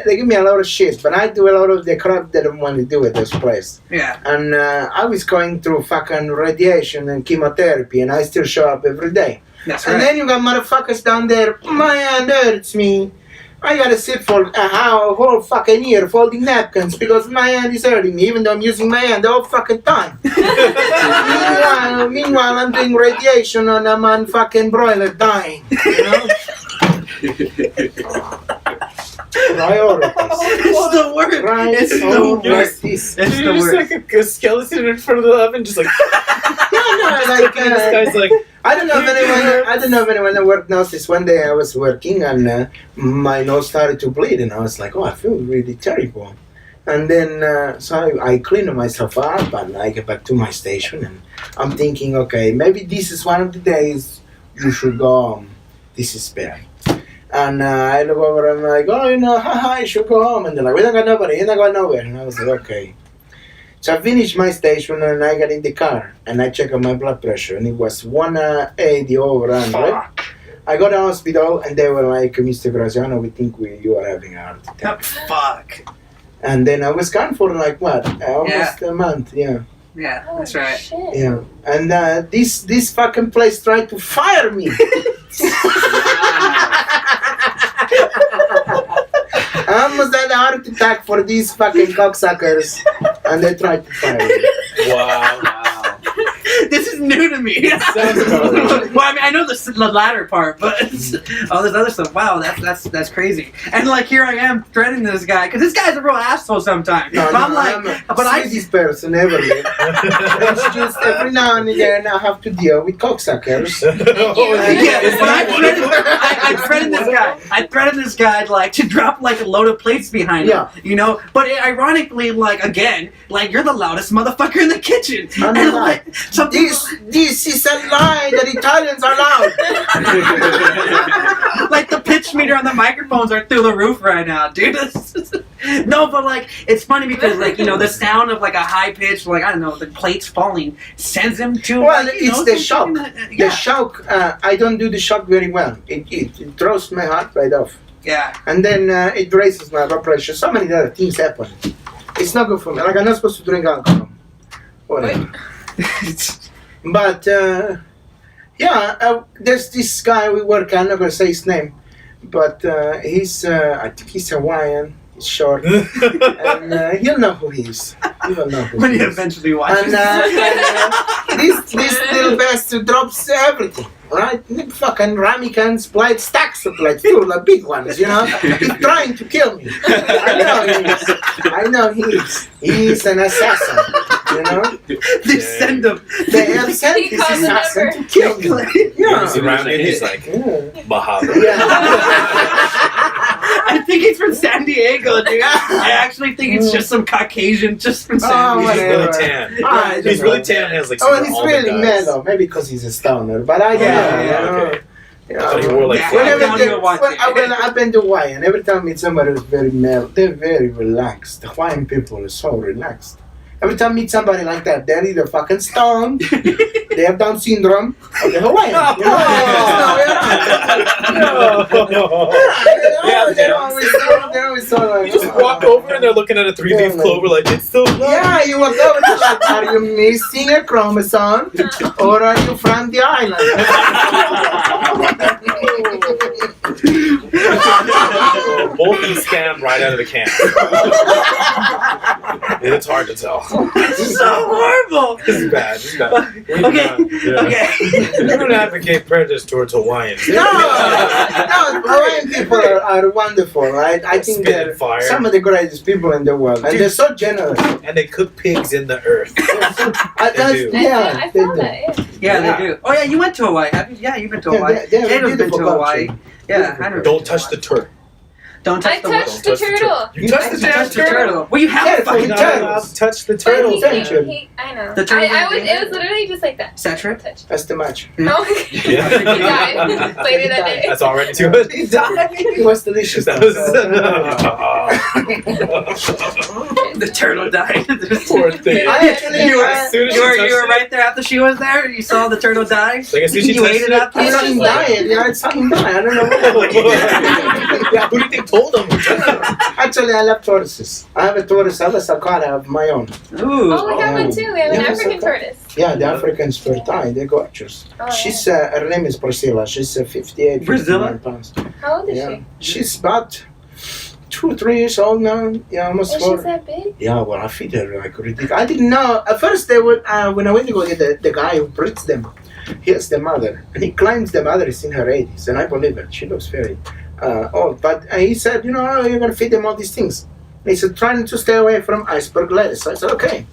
they give me a lot of shit, but I do a lot of the crap that I don't want to do at this place. Yeah. And I was going through fucking radiation and chemotherapy, and I still show up every day. That's And right. then you got motherfuckers down there. My hand hurts me. I gotta sit for a whole fucking year folding napkins because my hand is hurting me, even though I'm using my hand the whole fucking time. Meanwhile, I'm doing radiation and I'm on fucking broiler dying. You know? Priorities. It's the worst. It's the worst. Priorities. It's the You're just worst. like a skeleton in front of the oven, just like. Like, this guy's like. I don't know if anyone at work knows this. One day I was working and my nose started to bleed, and I was like, "Oh, I feel really terrible." And then so I cleaned myself up and I get back to my station, and I'm thinking, okay, maybe this is one of the days you should go home. This is bad. And I look over and I'm like, "Oh, I should go home." And they're like, "We don't got nobody. You're not going nowhere." And I was like, "Okay." So I finished my station and I got in the car and I checked on my blood pressure and it was 180 over 100. I got to the hospital and they were like, "Mr. Graziano, we think you are having a heart attack." Fuck. And then I was gone for like what? Almost a month, yeah. Yeah, Oh, that's right. Shit. Yeah, and this fucking place tried to fire me. I almost had a heart attack for these fucking cocksuckers, and they tried to fire me. Wow. Wow. This is new to me. Sounds about right. Well, I mean, I know the latter part, but all this other stuff. Wow, that's crazy. And like here I am threatening this guy because this guy's a real asshole sometimes. No, But no, I'm like, I'm a but I sweetest person ever lived. It's just every now and again I have to deal with cocksuckers. Oh, yeah, but I It's threatened this guy. I threatened this guy like to drop like a load of plates behind him. You know, but ironically, like again, like you're the loudest motherfucker in the kitchen. I'm And not. like something. This is a lie that Italians are loud. Like the pitch meter on the microphones are through the roof right now, dude. No, but like it's funny because like you know the sound of like a high pitch, like I don't know, the plates falling sends him to. Well, like, you it's know, the shock. something that- The yeah. shock. I don't do the shock very well. It throws my heart right off, Yeah. and then it raises my blood pressure. So many other things happen. It's not good for me. Like I'm not supposed to drink alcohol. Whatever. But there's this guy we work. I'm not gonna say his name, but he's I think he's Hawaiian. He's short, and you'll know who he is. You will know who When he you is. eventually watch And this little bastard drops everything, right? Fucking ramekins, plates, stacks of plates, too, like big ones, you know? He's trying to kill me. I know he is. He's an assassin, you know? They send him. They have sent He this calls the assassin number. to kill me. Yeah. He's around and he's like, Yeah. Mahalo. I think he's from San Diego, dude. I actually think it's just some Caucasian just from San Oh, He's Diego. really whatever. tan. I don't He's really know. tan and has like Oh, super he's almond really eyes. mellow. Maybe because he's a stoner, but I don't Yeah, know. yeah, you know. okay. You I thought he know. wore like Yeah, flowers. don't even watch it. I've been to Hawaii, and every time I meet somebody who's very mellow, they're very relaxed. The Hawaiian people are so relaxed. Every time I meet somebody like that, they're either fucking stoned, they have Down syndrome, or they're Hawaiian. You know? They're always so like, You just walk over and they're looking at a three-leaf clover like, it's so low. Yeah, you walk over and like, are you missing a chromosome, or are you from the island? Both these scam right out of the can. It's hard to tell. It's so horrible. This is bad. This is bad. Okay. Yeah. Okay. We don't advocate prejudice towards Hawaiians. No, Hawaiian people are wonderful, right? I think Spitting they're fire. some of the greatest people in the world, and they're so generous. And they cook pigs in the earth. Do. I They saw do. that. Yeah, Yeah. they do. Oh yeah, you went to Hawaii. Have you? Yeah, you've been to Yeah, Hawaii. they have a Jato's been beautiful to culture. Hawaii. Yeah, I never. Don't touch the turtle. Don't I touch the what? touched the turtle. You touched the Touch damn the turtle. Well, you have Yeah, a fucking the Not turtle. allowed to touch the But turtle. Turtle. Attention. I know. The turtle I was. It was literally just like that. Saturate? Touch. That's too much. No. Yeah. He died later that day. That's already too much. It was delicious. That was The turtle died. poor thing. I actually, You were, As soon as you she were touched you were it- right there after she was there. You saw the turtle die. Like as soon as she You touched ate it up. I saw him dying. Yeah, I saw him die. I don't know what. Yeah, who do you think told him? Actually, I love tortoises. I have a tortoise, Alasakara of my own. Ooh. Oh, we have one too. We have an Yeah, African okay. tortoise. Yeah, the Africans were dying. They're gorgeous. Oh, She's her name is Priscilla. She's 58, Priscilla? 59 pounds. How old is Yeah, she's about 2 or 3 years old now. Yeah, she? almost Oh, 4. she's that big? Yeah, well, I feed her like ridiculous. I didn't know. At first, they would when I went to go get the guy who breeds them. Here's the mother, and he claims the mother is in her 80s, and I believe it. She looks very old. But he said, you know, you're gonna feed them all these things. And he said, trying to stay away from iceberg lettuce. I said, okay.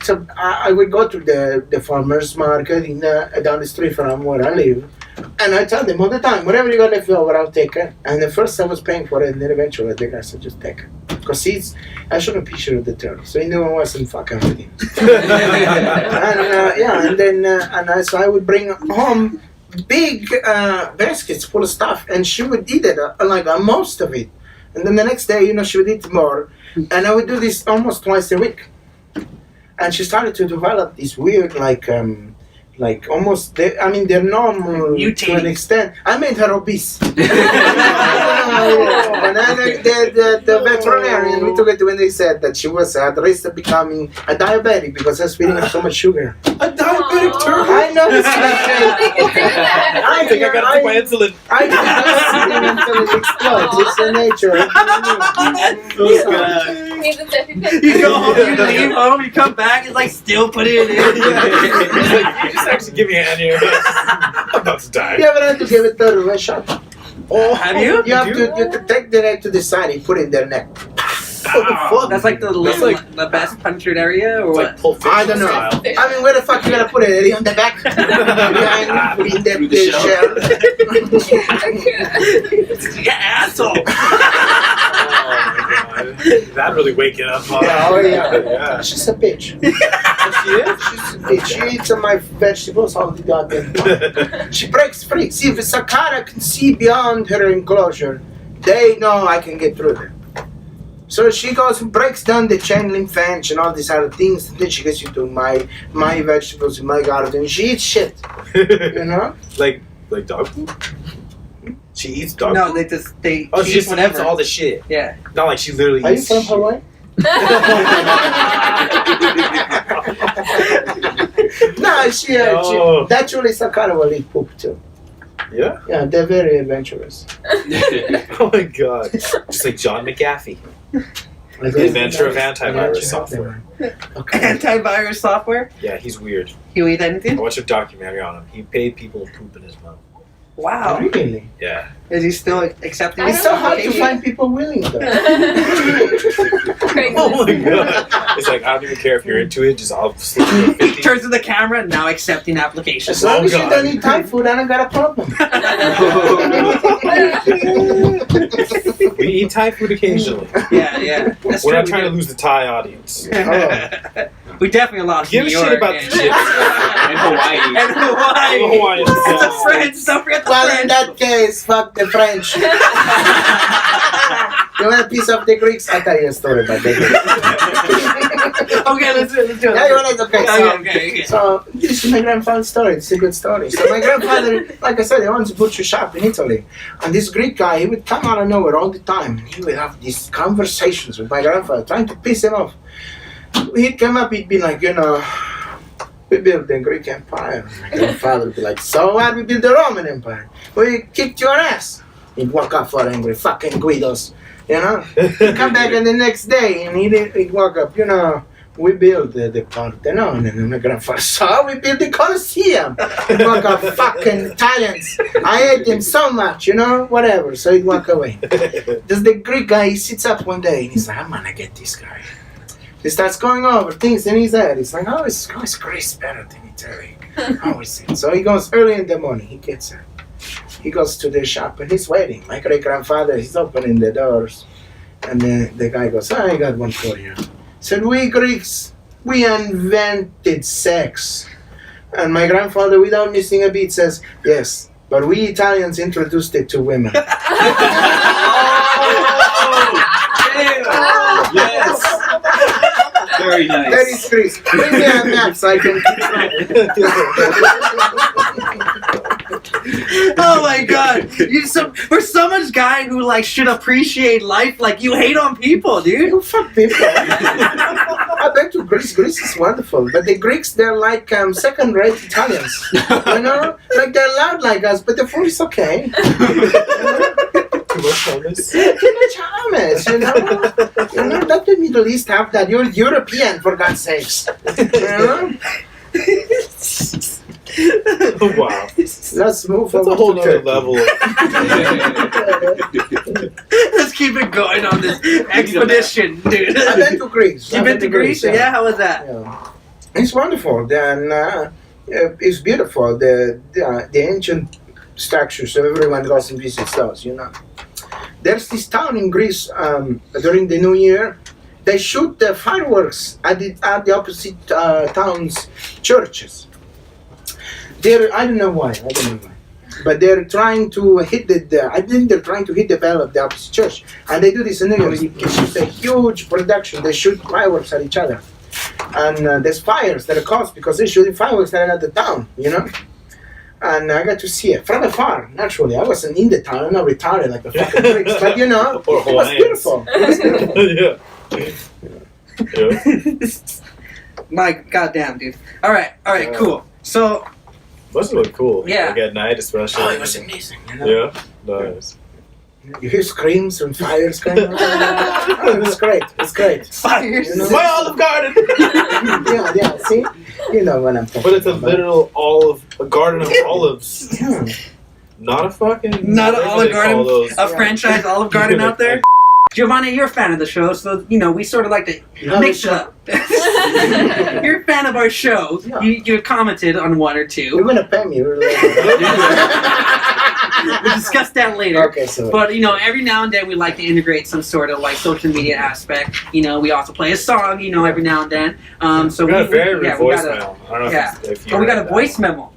So I would go to the farmer's market down the street from where I live, and I tell them all the time, whatever you got left over, I'll take it. And at first I was paying for it, and then eventually the guy said, just take it. Because I showed a picture of the turtle, so he knew I wasn't fucking with him. So I would bring home big baskets full of stuff, and she would eat it, most of it. And then the next day, you know, she would eat more. And I would do this almost twice a week. And she started to develop this weird, they're normal to an Mutating. extent. I made her obese. I don't know And then the veterinarian, we took it when they said that she was at risk of becoming a diabetic because her eating so much sugar. A diabetic turtle. I know it's I think you do that. I think I gotta take my insulin. I can eat until it explodes. It's in nature. He's a Debbie You go home, you leave home, you come back, it's like still putting it in. It's like, you just actually give me a hand here. I'm about to die. You ever had to give it a shot? Oh, Have you? You have to take the neck to the side and put it in their neck. That's like the That's the best punctured area, or It's what? like Pulp Fiction I don't know. style. I mean, where the fuck you gonna put it? On the back? Behind, put it in the shell? Yeah, asshole. Oh my god. That really waking up. Huh? Yeah, oh yeah. Yeah. She's a bitch. She is? She's a bitch. She eats my vegetables all the goddamn time. She breaks free. See, if a cicada can see beyond her enclosure, they know I can get through there. So she goes and breaks down the chain link fence and all these other things, and then she gets into my vegetables in my garden. She eats shit, you know? like dog food? She eats dog No, food? they Oh, she eat just whatever. eats all the shit. Yeah. Not like she literally Are you eats from shit. Hawaii? No, she No. naturally cicada will eat poop too. Yeah? Yeah, they're very adventurous. Oh my god. Just like John McAfee. The inventor of antivirus software. Okay. Antivirus software? Yeah, he's weird. You eat I anything? watched a documentary on him. He paid people to poop in his mouth. Wow. Really? Yeah. Is he still accepting? It's so hard to application? find people willing though. Crazy. Oh my god. It's like, I don't even care if you're into it, just I'll slip you a 50. Turns to the camera, now accepting applications. As long as you God. don't eat Thai food, I don't got a problem. We eat Thai food occasionally. Yeah. That's We're true. not trying to lose the Thai audience. We definitely lost Give a New shit York about and- the chips. In Hawaii. And Hawaii. Oh, Hawaii. And the French. Don't forget the Well, in French. that case, fuck the French. You want a piece of the Greeks? I'll tell you a story about the Greeks. Okay, let's do it. Yeah, you want it? Okay, Okay. so this is my grandfather's story. It's a good story. So my grandfather, like I said, he owns a butcher shop in Italy. And this Greek guy, he would come out of nowhere all the time. And he would have these conversations with my grandfather, trying to piss him off. He'd come up, he'd be like, you know, we built the Greek Empire. My grandfather would be like, so what? We built the Roman Empire. We kicked your ass. He'd walk up for angry fucking Guidos, you know. He'd come back and the next day and he'd walk up, you know, we built the Parthenon. And my grandfather saw, we built the Colosseum. He'd walk up, fucking Italians. I hate them so much, you know, whatever. So he'd walk away. There's the Greek guy, he sits up one day and he's like, I'm gonna get this guy. He starts going over things in his head. He's like, how is Greece better than Italy? How is it? So he goes early in the morning. He gets there. He goes to the shop and he's waiting. My great-grandfather, he's opening the doors. And the guy goes, I got one for you. He said, we Greeks, we invented sex. And my grandfather, without missing a beat, says, yes, but we Italians introduced it to women. Yes. Very nice. That is Greece. Bring me a map so I can Oh my god. We're so much guy who like should appreciate life, like you hate on people, dude. You fuck people. I've been to Greece. Greece is wonderful. But the Greeks, they're like second-rate Italians. You know? Like they're loud like us, but the food is okay. Too much hummus. Too much hummus, you know? You know, let the Middle East have that. You're European, for God's sakes. You know? Wow. Let's move That's a forward whole to nother Turkey. level. Let's keep it going on this expedition, dude. I've been to Greece. You've been to Greece? Yeah, how was that? Yeah. It's wonderful. Then it's beautiful. The ancient structures. So everyone goes and visits those. You know. There's this town in Greece during the New Year. They shoot the fireworks at the opposite town's churches. I don't know why. But they're trying to hit I think they're trying to hit the bell of the opposite church. And they do this in New York. It's a huge production. They shoot fireworks at each other. And there's fires that are caused because they're shooting fireworks at another town, you know? And I got to see it from afar, naturally. I wasn't in the town, I'm not retired like the fucking bricks, but you know, Or it was Hawaiians. beautiful. It was beautiful. Yeah. My goddamn, dude. All right, cool. So, Must look cool. Yeah. Like at night, especially. Oh, it was amazing, you know? Yeah. Nice. You hear screams and fires going on. Oh, it was great. It's great. fires. You know? My Olive Garden. Yeah, see? You know what I'm talking But it's a about. literal a garden of olives. Yeah. Not a fucking. Not an whatever Olive they call Garden, those. a franchise Olive Garden out there. Giovanni, you're a fan of the show, so you know we sort of like to You have mix a it up. You're a fan of our show. Yeah. You commented on one or You're two. gonna pay me. We'll discuss that later. Okay, so. But you know, every now and then we like to integrate some sort of like social media aspect. You know, we also play a song. You know, every now and then. So We got a very rude we got voicemail. I don't know yeah. if you we got a heard that. voice memo.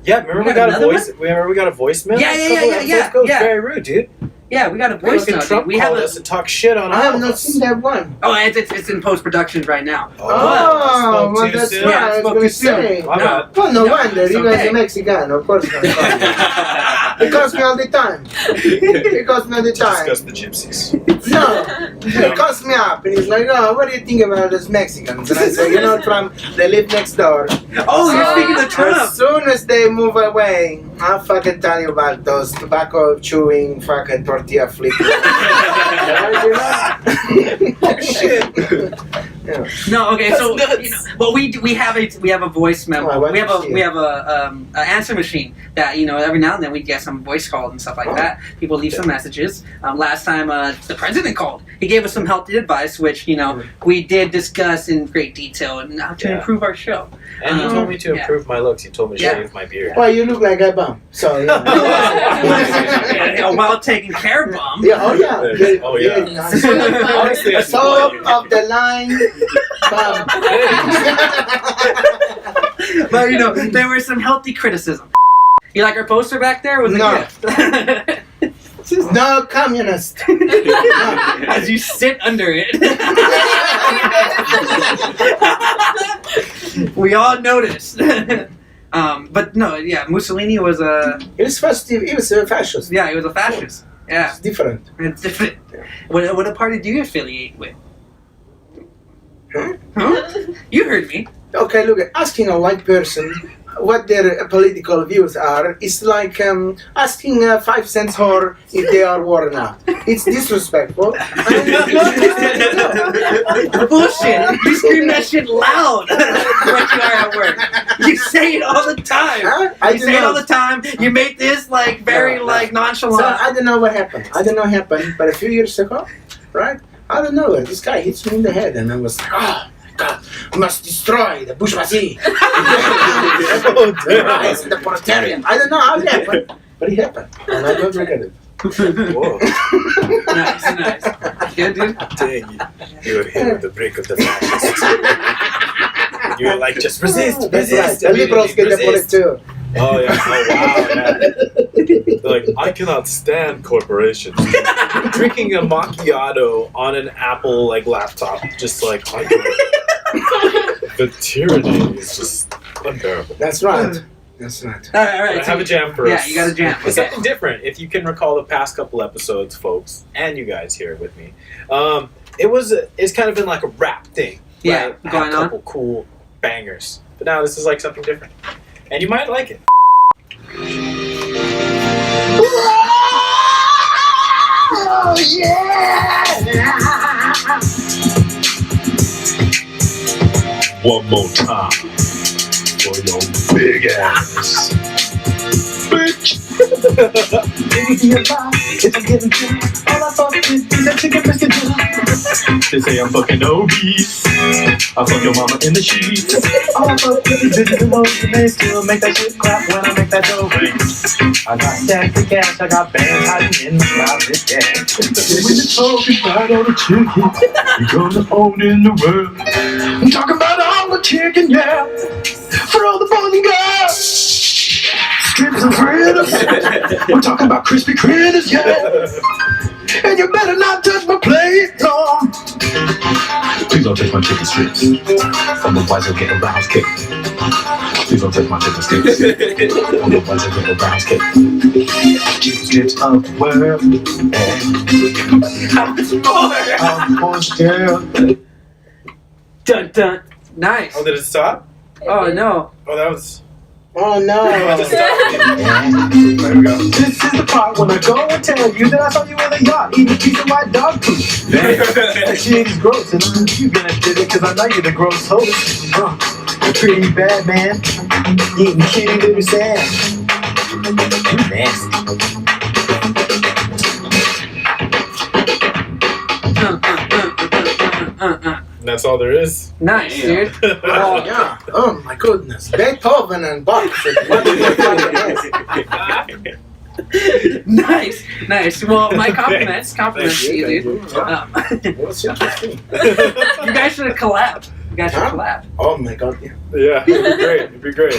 Yeah, remember We we got got a another voice. Remember we got a voicemail. Yeah, A couple episodes ago? It was very rude, dude. Yeah, we got a voice Fucking note. Trump We have called a. us and talk shit on I all have of not us. seen that one. Oh, it's in post production right now. Oh, I spoke well, too that's soon. right. Yeah, I I was spoke going too to say. My No. bad. Well, no No, wonder. it's You guys okay. are Mexican, of course. Not. It costs me all the time. It costs me all the time. Discuss the gypsies. No, it calls me up and he's like, "Oh, what do you think about those Mexicans?" And I say, "You know, Trump, they live next door. Oh, you're speaking to As Trump. soon as they move away, I'll fucking tell you about those tobacco chewing fucking tortilla flippers." Oh shit. Yeah. No, okay, That's so nuts. you know, but we have a voice memo. Oh, I want we have to a see we it. have a answer machine that you know every now and then we get some voice calls and stuff like Oh. that. People leave some messages. Last time the president called, he gave us some healthy advice, which you know we did discuss in great detail and how to Yeah. improve our show. And he told me to Yeah. improve my looks. He told me to Yeah. shave my beard. Well, you look like a bum. So, yeah. A well taken care bum. Yeah, oh, yeah. Oh, yeah. Honestly, I Top of the line bum. But you know, there was some healthy criticism. You like our poster back there? It was a No. gift. No communist. As you sit under it. We all noticed. But no, yeah, Mussolini was a He was fascist. He was a fascist. he was a fascist. Yeah, It's different. it's different. What party do you affiliate with? Huh? Huh? You heard me. Okay, look, asking a white person what their political views are is like asking a 5 cents whore if they are worn out. It's disrespectful. Bullshit! You scream that shit loud when you are at work. You say it all the time. Huh? You say it all the time. You make this like very No, no. like So nonchalant. I don't know what happened. I don't know what happened, but a few years ago, right? I don't know. This guy hits me in the head, and I was like, oh my god, we must destroy the bourgeoisie. Rise the proletariat. I don't know how it happened, but it happened, and I don't regret it. Whoa. Nice. Good, dude. Dang, you were hit with the brink of the fascists. You were like, just resist, That's resist. right. The liberals get the bullet too. Oh, yeah. Oh, wow. Yeah. They're like, I cannot stand corporations. Drinking a macchiato on an Apple like laptop, just like I can't. The tyranny is just unbearable. That's right. That's right. All right. I have a jam for us. Yeah, you got a jam. It's Okay. something different. If you can recall the past couple episodes, folks, and you guys here with me, it's kind of been like a rap thing. Yeah, right? I had going a on. couple cool bangers, but now this is like something different, and you might like it. Oh, yeah! One more time for your big ass. Bitch. They say I'm fucking obese. I fuck your mama in the sheets. All I fuck with these bitches and hoes, and they still make that shit clap when I make that dough ring. I got stacks of cash, I got bands hiding in the closet, yeah. When you're talking about all the chicken, you're gonna own in the world. I'm talking about all the chicken, yeah. For all the boys and girls. Strips and fritters. I'm talking about crispy critters, yeah. And you better not touch my plate, no. Please don't touch my chicken strips. Otherwise I'll get a round kick. Please Please don't touch my tickle sticks. I'm a bunch of little brown sticks. It's of the world. How much more? I'm forced down. Dun dun. Nice. Oh, did it stop? Oh no. Oh, that was. Oh It no. just stopped. There we go. This is the part when I go and tell you that I saw you in a yacht eating a piece of my dog food. That shit is gross, and you gonna did it because I know you're the gross host. Pretty bad man, eating kitty little sand. You nasty. That's all there is. Nice, Yeah. dude. Oh yeah. Oh my goodness. Beethoven and Bach. What the fuck is? Nice, nice. Well, my compliments to you, dude. What's interesting? You guys should have collabed. You guys should Huh? collab. Oh my god, yeah. Yeah, it'd be great. It'd be great.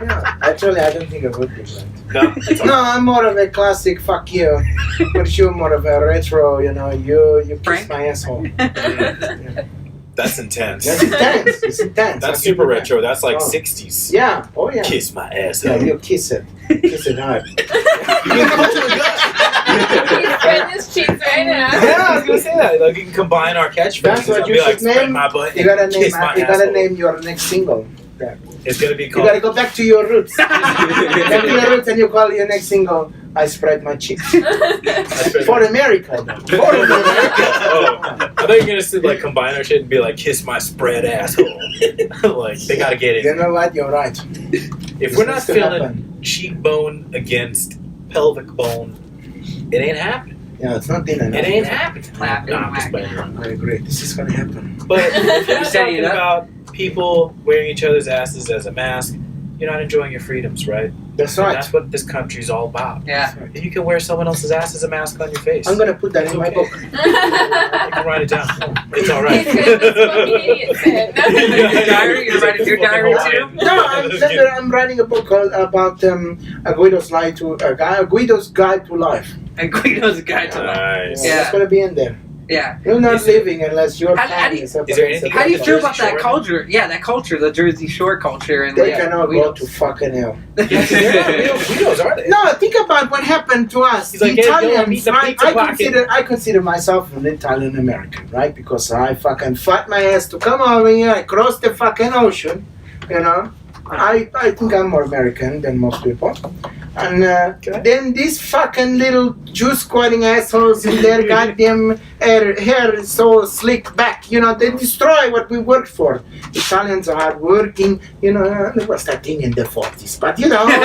Yeah. Actually, I don't think I would be that. No, it's No, I'm more of a classic fuck you. But you're more of a retro, you know, you kiss Frank? my asshole. That's intense. That's intense. It's intense. That's I super feel that. retro. That's like Oh. 60s. Yeah. Oh yeah. Kiss my ass. Yeah, you kiss it. Kiss it hard. He's spreading his cheeks right now. Yeah, I was gonna say that. Like, you can combine our catchphrases. That's what I'll you be like, should spread name. my butt. You gotta and name. kiss my You gotta asshole. name your next single. It's gonna be You called. gotta go back to your roots. Back to your roots, and you call your next single "I Spread My Cheeks." For America, though. For America. Oh, I thought you were gonna say, like, combine our shit and be like, kiss my spread asshole. Like, they gotta get You it. know what? You're right. If we're not feeling cheekbone against pelvic bone, it ain't happening. Yeah, it's not dinner. It ain't happening. Clap, No, I'm just whack. playing. I agree. This is gonna happen. But if you're not Setting talking it up. about people wearing each other's asses as a mask, you're not enjoying your freedoms, right? That's And right. that's what this country's all about. Yeah. If you can wear someone else's ass as a mask on your face, I'm gonna put that in my Okay. book. you can write it down. It's all right. He's good. This fucking idiot said. Your diary? You're writing your diary too? No, I'm writing a book called about Guido's Guide to Life. And Guido's Guide to Life. Nice. Yeah. It's gonna be in there. Yeah. You're not Is it- living unless you're How do family you- is up is there against anything the How do you Like feel Jersey about that Shore? culture? Yeah, that culture, the Jersey Shore culture, and They like, cannot go Guido's. to fucking hell. They're not real Guidos, are they? No, think about what happened to us. He's The like, hey, yo, meet Italians, the pizza pocket. I consider myself an Italian American, right? Because I fucking fought my ass to come over here. I crossed the fucking ocean, you know. I think I'm more American than most people. And then these fucking little Jew-squatting assholes in their goddamn hair is so slick back, you know, they destroy what we worked for. Italians are hardworking, you know, there was that thing in the 40s, but you know, who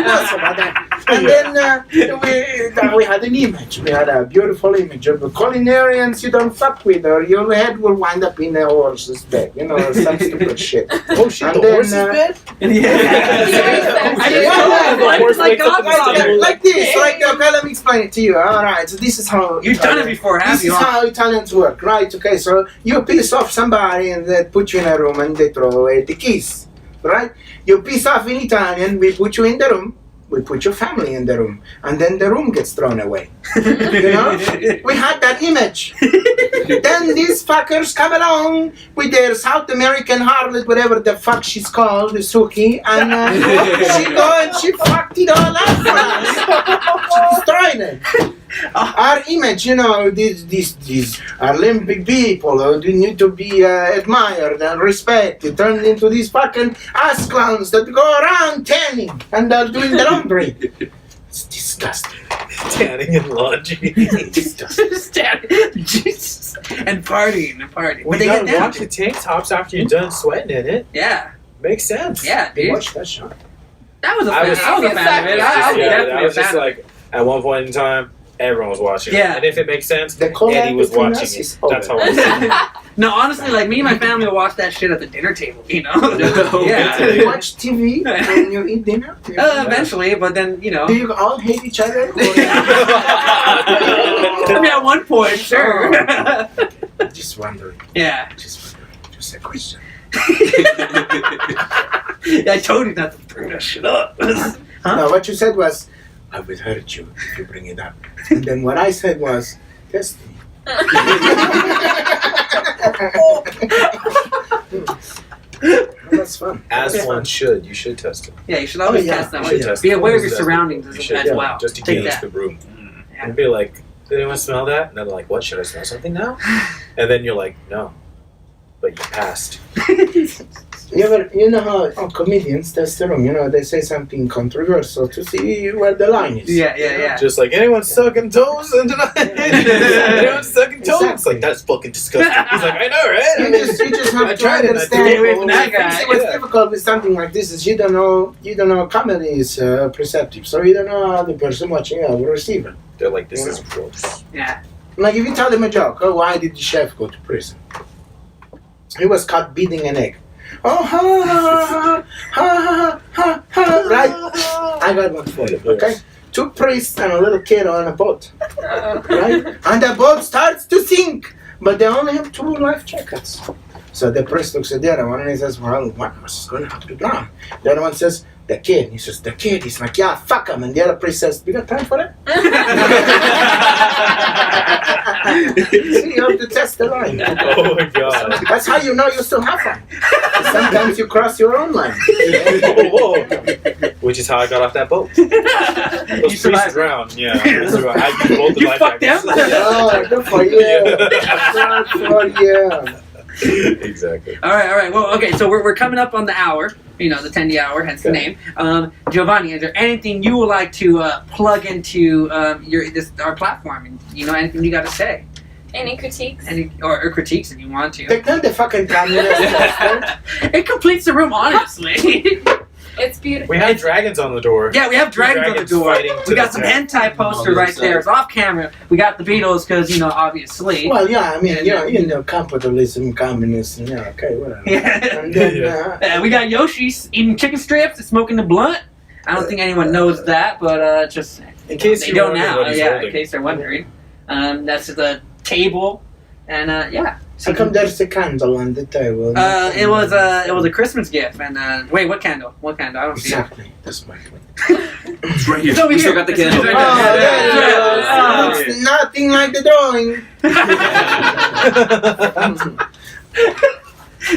knows about that. And then we had an image, we had a beautiful image of the culinarians you don't fuck with, or your head will wind up in a horse's bed, you know, or some stupid shit. Oh shit, And the then, horse's bed? Yeah. I just Yeah. wanna The horse like wakes up in the Godfather. stable. Like this, okay, let me explain it to you. Alright, so this is how You've done it before, have This you? is how Italians work, right? Okay, so you piss off somebody and they put you in a room and they throw away the keys, right? You piss off in Italian, we put you in the room, we put your family in the room, and then the room gets thrown away. You know? We had that image. Then these fuckers come along with their South American harlot, whatever the fuck she's called, the Suki, and she go and she fucked it all up for us. She destroyed it. Our image, you know, these Olympic people who need to be admired and respected, turned into these fucking ass clowns that go around tanning and doing the laundry. It's disgusting. Tanning and laundry. Jesus. And partying. Well, But you they get gotta down. wash the tank tops after you're done sweating in it. Yeah. Makes sense. Yeah, You dude. watch that show? That was a I fan. was- I was a fan of it. I was Yeah, definitely I was a fan just of it. like, at one point in time, everyone was watching it. Yeah. And if it makes sense, The collab Eddie was between watching us it. is That's how over. I was. No, honestly, like me and my family will watch that shit at the dinner table, you know? Do Yeah. you watch TV when you eat dinner? Eventually, but then, you know. Do you all hate each other? I mean, at one point, sure. Just wondering. Yeah. Just a question. Yeah, I told you not to bring that shit up. Huh? No, what you said was, I will hurt you if you bring it up. And then what I said was, test me. That's fun. As Okay. one should. You should test it. Yeah, you should always yeah. test them. You should test Be it. aware of your Always test it. surroundings You as should, well. just to Take gauge that. the room. Yeah. And be like, did anyone smell that? And they're like, what? Should I smell something now? And then you're like, no. But you passed. You know how comedians test the room, they say something controversial to see where the line is. Yeah. Just like, anyone sucking toes? Anyone sucking toes? It's like, that's fucking disgusting. He's like, I know, right? You just have I to tried it, I understand. stayed away from that guy. What's Yeah. difficult with something like this is you don't know comedy is perceptive, so you don't know how the person watching will receive it. They're like, this is gross. Yeah. Like if you tell them a joke, why did the chef go to prison? He was caught beating an egg. Oh, ha, ha, ha, ha, right? I got one for you, okay? 2 priests and a little kid on a boat, right? And the boat starts to sink, but they only have 2 life jackets. So the priest looks at the other one and he says, well, one of us is going to have to drown. The other one says, the kid. He says, the kid. He's like, yeah, fuck him. And the other priest says, we got time for that? See, you have to test the line. Oh my god. That's how you know you still have fun. Sometimes you cross your own line. Whoa. Which is how I got off that boat. You Those priests survived. drowned. Yeah. I survived. I used both the You life fucked jackets. Oh, good for you. Good for you. Exactly. All right. Well, okay. So we're coming up on the hour. The Tendy hour, hence the name. Giovanni, is there anything you would like to plug into our platform? And, anything you got to say? Any critiques? Or critiques if you want to. Take down the fucking communist. It completes the room, honestly. It's beautiful. We had dragons on the door. Yeah, we have dragons on the door. fighting to We got the some death. hentai poster right there. It's off camera. We got the Beatles because, obviously. Well, yeah, I mean, capitalism, communism, yeah, okay, whatever. Yeah. And then, We got Yoshi eating chicken strips and smoking the blunt. I don't think anyone knows that, but just In case they you don't wonder now. what he's Yeah, holding. in case they're wondering. That's the table, and yeah. how come there's a candle on the table? It was a Christmas gift, and wait, what candle? What candle? I don't see it. Exactly, that's my point. It's right here. It's over We still here. got the It's candle. right Oh, there. there you go. Oh. It's nothing like the drawing.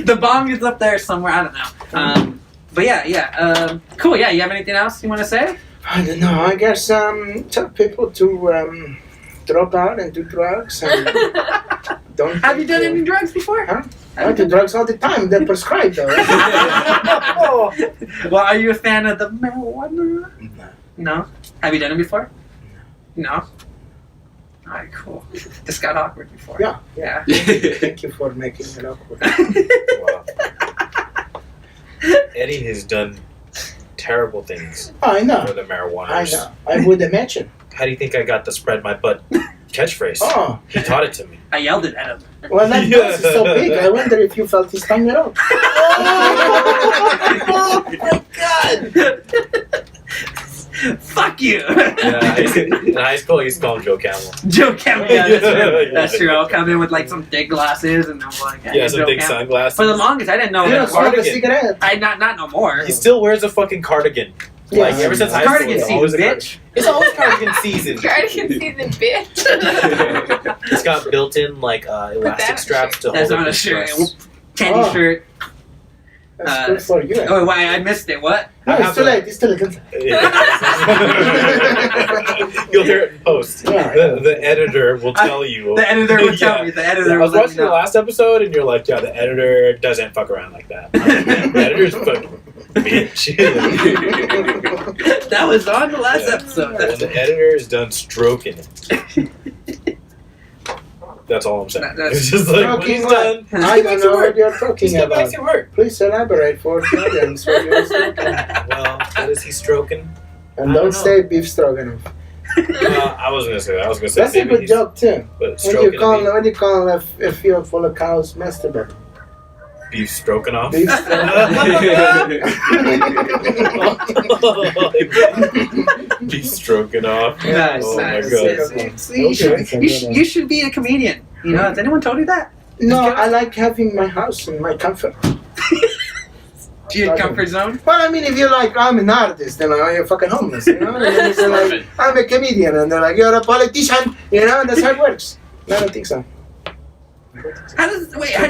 The bomb is up there somewhere. I don't know. But yeah. Cool. Yeah. You have anything else you want to say? I don't know, I guess tell people to drop out and do drugs. And don't Have you done take, any drugs before? Huh? I do drugs all the time. They're prescribed though. Well, are you a fan of the marijuana? No. No. Have you done it before? No. All right. Cool. This got awkward before. Yeah. Thank you for making it awkward. Wow. Eddie has done terrible things I know. for the marijuana. I know. I would imagine. How do you think I got the spread my butt catchphrase? Oh, He taught it to me. I yelled it at him. well, that nose is so big. I wonder if you felt his tongue at all. Oh my god! Fuck you. Yeah, in high school, I used to call him Joe Camel. Joe Camel. Yeah, that's true. Yeah. That's true. I'll come in with like some big glasses and I'm like, hey, Yeah, some Joe big Camel. sunglasses. For the longest, I didn't know You that. don't smoke a cardigan. cigarette. I not no more. He still wears a fucking cardigan. Like, Yeah. ever since high Cardigan school, it's always season, a bitch. It's always cardigan season. Cardigan season, bitch. It's got built-in, like, that elastic on a straps to That's hold not up a the shirt. dress. Tendy Oh. shirt. That's good for you. Oh, why I missed it? What? No, I it's have too the- late. It's too late. You'll hear it in post. Yeah. The editor will tell you. The editor would tell Yeah. me. The Yeah, editor I was would let watching me the know. last episode, and you're like, "Yeah, the editor doesn't fuck around like that. The editor's fucking bitch." That was on the last Yeah. episode. When the editor is done stroking it, that's all I'm saying. That's- It's just like when Stroking he's what? done. I don't know what you're talking He's got back about. to work. Please elaborate for the audience what you're talking. Well, what is he stroking? And I don't don't say beef stroganoff. I wasn't gonna say that. I was gonna say That's a maybe good he's joke too. but When stroking you call beef, when you call a field full of cows masturbate. beef stroking off. Beef Beef stroking off. Nice, Oh my nice. God. Yes. You should be a comedian. You know, has anyone told you that? No, I like having my house and my comfort. Your comfort zone? Well, I mean, if you're like, I'm an artist, then you're fucking homeless, you know? And then you're like, I'm a comedian, and they're like, you're a politician, you know? That's how it works. No, I don't think so. How do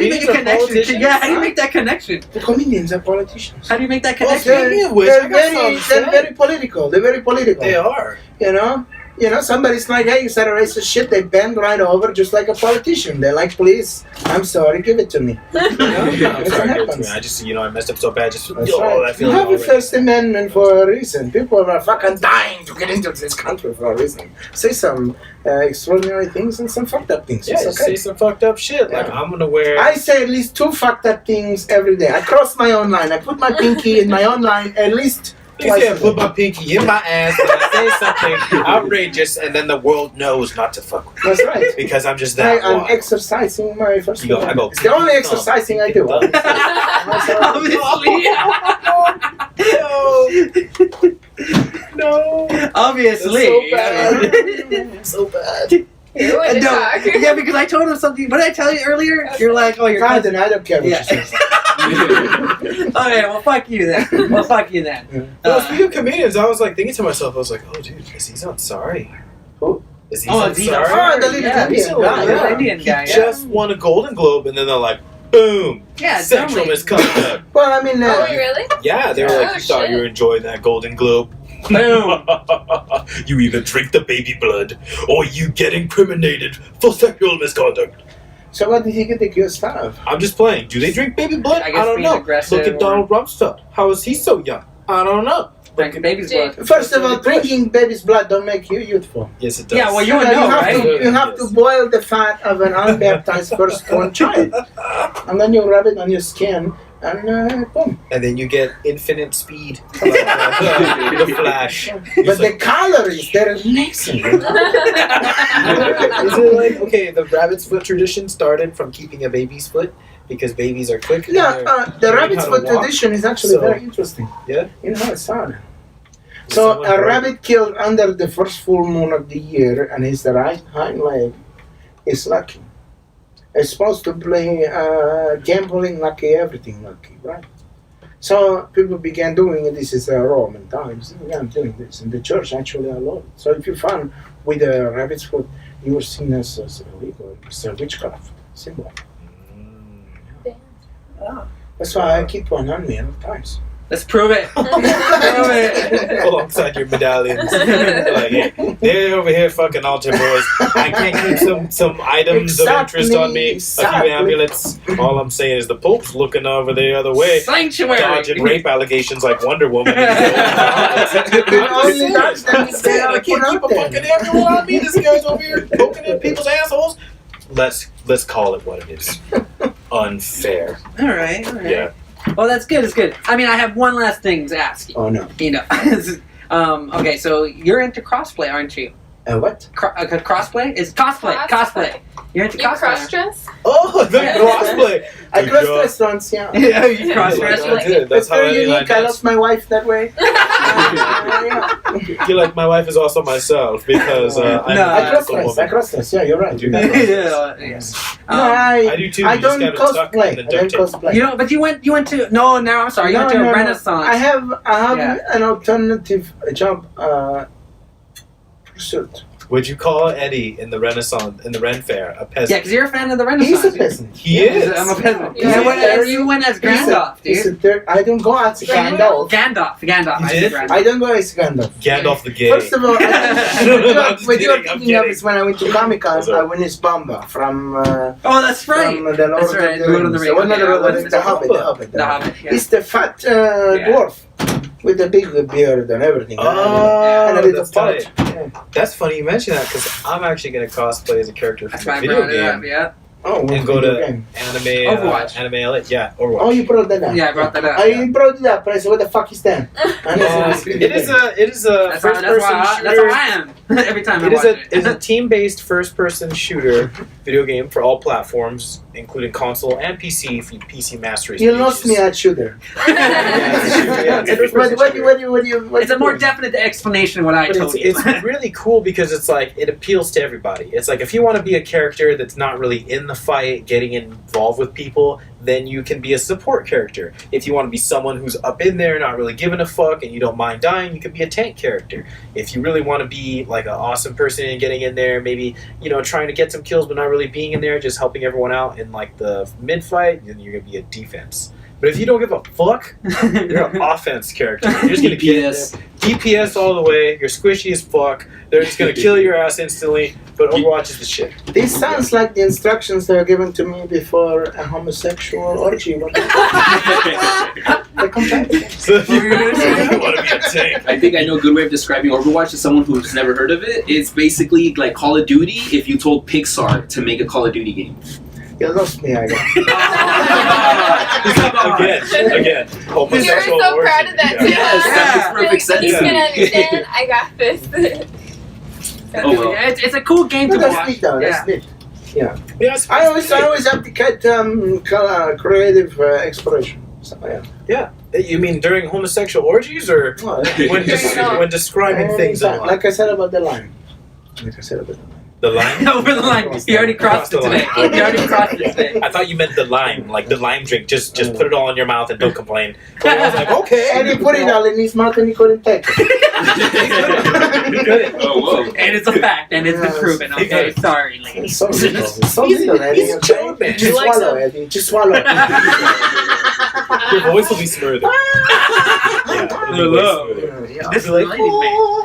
you make a Comedians are connection? politicians? Yeah, how do you make that connection? The comedians are politicians. How do you make that Well, connection? Speaking of which, I got something to say. they're very political. They're very political. They are. You know, somebody's like, hey, you said a racist shit. They bend right over just like a politician. They're like, please, I'm sorry, give it to me. I'm That's sorry, what dude, happens. I just, I messed up so bad. Just, That's I right. feel You have a already. First Amendment for a reason. People are fucking dying to get into this country for a reason. Say some extraordinary things and some fucked up things. Yeah, It's okay. say some fucked up shit. Like, Yeah. I'm gonna wear. I say at least 2 fucked up things every day. I cross my own line. I put my pinky in my own line at least You twice say I a put day. my pinky in my ass and I say something outrageous, and then the world knows not to fuck with me That's right. because I'm just that I'm wild. exercising my First You go, I Amendment. go, It's the only thumb, exercising I do. thumb. Obviously. No. Obviously. That's so bad. You want to No, talk? yeah, because I told him something. What did I tell you earlier? You're like, oh, you're. God, then I don't care what Yeah. you say. Okay, well, fuck you then. Well, fuck you then. Well, speaking of comedians, I was like thinking to myself, I was like, oh, dude, is he not sorry? Who? Is he Oh, not is he not sorry? sorry? Oh, the little Yeah, Indian Recently, guy, yeah. yeah. Indian He guy, yeah. just won a Golden Globe, and then they're like, boom, Yeah, sexual totally. misconduct. Well, I mean, Oh, really? Yeah, they were like, Oh, you thought shit. you were enjoying that Golden Globe. Boom. You either drink the baby blood, or you get incriminated for sexual misconduct. so what did he get accused of? I'm just playing. Do they drink baby blood? I guess don't being know. aggressive Look at or- Donald Rumsfeld. How is he so young? I don't know. Drinking baby's blood. First of all, drinking baby's blood don't make you youthful. Yes, it does. Yeah, well, you would You know, have right? to, you have to boil the fat of an unbaptized firstborn child, and then you rub it on your skin, and boom. And then you get infinite speed. Like, the Flash. But the calories, they're amazing. Is it like, okay, the rabbit's foot tradition started from keeping a baby's foot because babies are quick? and Yeah, they're the learning rabbit's how to foot walk? tradition is actually So- very interesting. Yeah? You know, it's hard. Is So someone a broke? rabbit killed under the first full moon of the year, and his right hind leg is lucky. It's supposed to play gambling lucky, everything lucky, right? So people began doing it. This is Roman times. They began doing this, and the church actually allowed it. So if you found with a rabbit's foot, you were seen as illegal. It's a witchcraft symbol. That's why I keep one on me at all times. Let's prove it. Prove it. Alongside your medallions. Like, hey, they're over here fucking altar boys. I can't keep some items of interest on me. A Exactly. few amulets. All I'm saying is the Pope's looking over the other way. Sanctuary. Dodging rape allegations like Wonder Woman. Only that's the I can't put keep out a there. fucking amulet on me. This guy's over here poking in people's assholes. Let's call it what it is. Unfair. All right. Yeah. Oh, that's good. It's good. I mean, I have one last thing to ask you. Oh no. You know. Okay, so you're into crossplay, aren't you? What? Crossplay? It's cosplay. Cosplay. You're into You cosplay. cross dress? Oh, the Yeah. crossplay. I Good cross job. restaurants, yeah. Yeah, you cross Yeah, dress. I did. It's That's how very I unique. I lost my wife that way. You're like, my wife is also myself because I'm No, a I cross magical dress. I woman. cross dress. Yeah, you're right. I do No, that. Yeah, yes. I do too. I You just don't gotta tuck cosplay. and then I don't duct tape. cosplay. You know, but you went to I'm sorry, you went to a Renaissance. I have Yeah. an alternative job pursuit. Would you call Eddie in the Renaissance, in the Ren Fair, a Yeah, peasant? because you're a fan of the He's Renaissance. a peasant. He is. I'm a peasant. Yeah. You went as Gandalf, He's dude. a third. I don't go as Gandalf. Gandalf. You I did? did Gandalf. I don't go as Gandalf. Gandalf the Gay. First of all, I'm just what you're kidding, I'm thinking of kidding. is when I went to Comic Con, That's right. I went as Bamba from Oh, that's right. from the Lord That's of right, the Lord of the Rings. Rings. Well, not the Yeah, Lord of what the is Rings, the Hobbit. The Hobbit. The Hobbit, yeah. He's the fat dwarf with the big beard and everything. and a Oh, little that's pot. tight. That's funny you mention that because I'm actually going to cosplay as a character That's from why a I video brought it up, game yeah. Oh, and go video to game. anime. Overwatch. Anime LA. Yeah, Overwatch. Oh, you brought that up. Yeah, I brought that up. I brought it up. I said, what the fuck is that? And I said, It is a That's first how person I shooter. am. Every time I It is watch a it. a team-based first-person shooter video game for all platforms, including console and PC. If you PC Master Race. You lost me at shooter. Yeah, it's a first-person shooter. It's a more definite explanation of what I But told you. it's really cool because it's like it appeals to everybody. It's like if you want to be a character that's not really in the fight, getting involved with people, then you can be a support character. If you want to be someone who's up in there, not really giving a fuck, and you don't mind dying, you can be a tank character. If you really want to be like an awesome person and getting in there, maybe, trying to get some kills but not really being in there, just helping everyone out in like the mid-fight, then you're going to be a defense. But if you don't give a fuck, you're an offense character. You're just going to get in there. DPS all the way, you're squishy as fuck, they're just going to kill your ass instantly, but Overwatch is the shit. This sounds like the instructions that were given to me before a homosexual orgy. The competitive. So if you want to be a tank. I think I know a good way of describing Overwatch to someone who's never heard of it. It's basically like Call of Duty if you told Pixar to make a Call of Duty game. You lost me again. Again, You were homosexual so orgy. proud of that too. Yes, that makes perfect sense. He's gonna understand. I got this. Oh, well. It's a cool game to That's watch. neat, though. That's neat. Yeah. Yes, I always advocate creative exploration. So, yeah. You mean during homosexual orgies or Well, when, when describing things in life? like I said about the line. The line? Over the line. He already crossed it today. He already crossed it today. I thought you meant the lime, like the lime drink. Just put it all in your mouth and don't complain. But I was like, okay. And he put it all in his mouth and he couldn't take it. Oh, whoa. And it's a fact, and it's been proven. Okay, sorry, ladies. It's so little. It's so little, Eddie. He's a child man. Just swallow, Eddie. Just swallow. Your voice will be smoother. Yeah, it'll be way smoother. This is the ladies' man.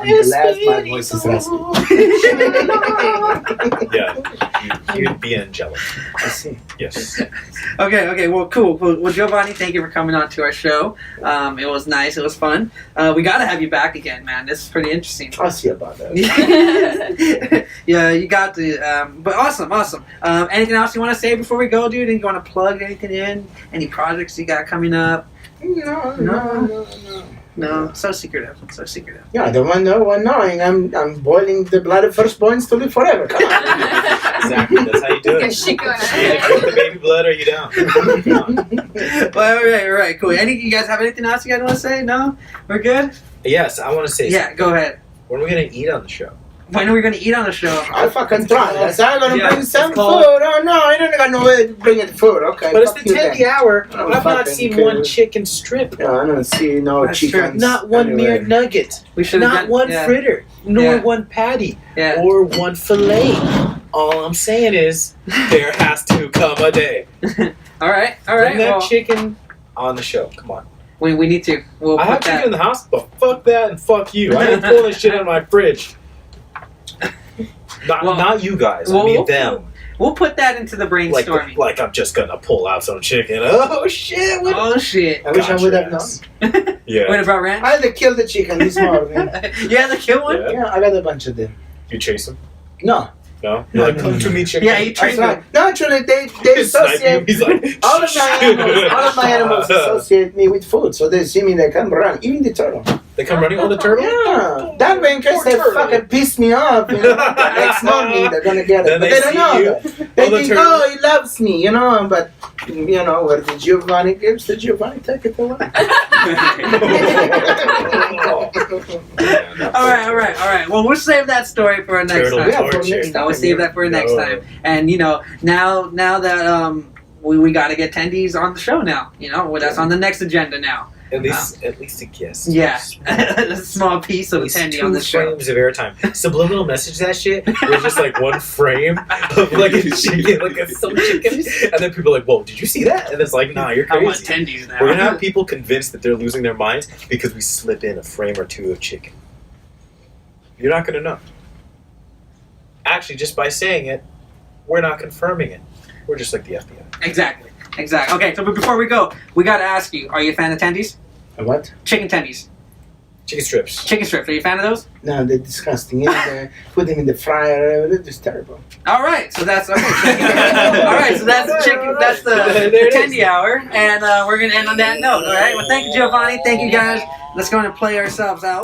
I'm glad my voice is raspy. Yeah, you'd be angelic. I see. Yes. Okay, well, cool. Well, Giovanni, thank you for coming on to our show. It was nice. It was fun. We got to have you back again, man. This is pretty interesting. I'll see about that. Yeah, you got to. But awesome. Anything else you want to say before we go, dude? You want to plug anything in? Any projects you got coming up? No, so secretive. Yeah, the one knowing I'm boiling the blood of firstborns to live forever. Come on. Exactly. That's how you do Got it. shit going Either on. drink the baby blood or you down. Well, all right, cool. You guys have anything else you guys want to say? No? We're good? Yes, I want to say. Yeah, go ahead. When are we gonna eat on the show? When are we going to eat on the show? I'll fucking try. I'm gonna Yeah, bring it's some food. called- Oh no, I don't got no way to bring it food. Okay, But it's fuck the you Tendy then. hour. Oh, I've not fucking seen kidding. one chicken strip. No, I don't see no That's chickens. Not one anywhere. mere nugget. We should Not one fritter. Nor Yeah. one patty. Yeah. Or one fillet. All I'm saying is, there has to come a day. All right. Bring that Well, chicken on the show. Come on. we need to. We'll I put have that. chicken in the house, but fuck that and fuck you. I didn't pull this shit out of my fridge. Not you guys. I mean them. We'll put that into the brainstorming. Like I'm just gonna pull out some chicken. Oh shit! What? Oh shit! I wish I would have Gotcha. known. Yeah. What about ranch? I had to kill the chicken this morning. You had to kill one? Yeah. Yeah, I got a bunch of them. You chase them? No. No. No, You're like, no, come no, to no. me, chicken. Yeah, you That's trained them. right. No, actually, they He's sniping you. associate. He's like, All of my animals associate me with food, so they see me, they come run. Even the turtle. They come running on the turtle. Yeah, that way in case they turtle. fucking piss me off, the next morning they're gonna get it. Then But they they don't see know you. that. They the think, turtle. oh, he loves me, but, where the Giovanni gives, the Giovanni take it away. All right. Well, we'll save that story for our next Turtle time. Yeah, for torture. next We'll save that for next time. And now that we got to get Tendies on the show now. That's on the next agenda now. At least a guess. Yeah, a small piece of At least Tendy 2 on the show. frames of airtime. Subliminal message that shit. We're just like one frame of like a chicken, some chicken, and then people are like, "Whoa, did you see that?" And it's like, "Nah, you're I want crazy." Tendies now. We're gonna have people convinced that they're losing their minds because we slip in a frame or 2 of chicken. You're not gonna know. Actually, just by saying it, we're not confirming it. We're just like the FBI. Exactly. Okay, so but before we go, we got to ask you: are you a fan of Tendies? What? Chicken Tendies. Chicken strips. Chicken strips. Are you a fan of those? No, they're disgusting. Put them in the fryer. They're just terrible. All right, so that's okay. All right, so that's the chicken. That's the There it is. Tendy hour, and we're gonna end on that note. All right. Well, thank you, Giovanni. Thank you, guys. Let's go and play ourselves out.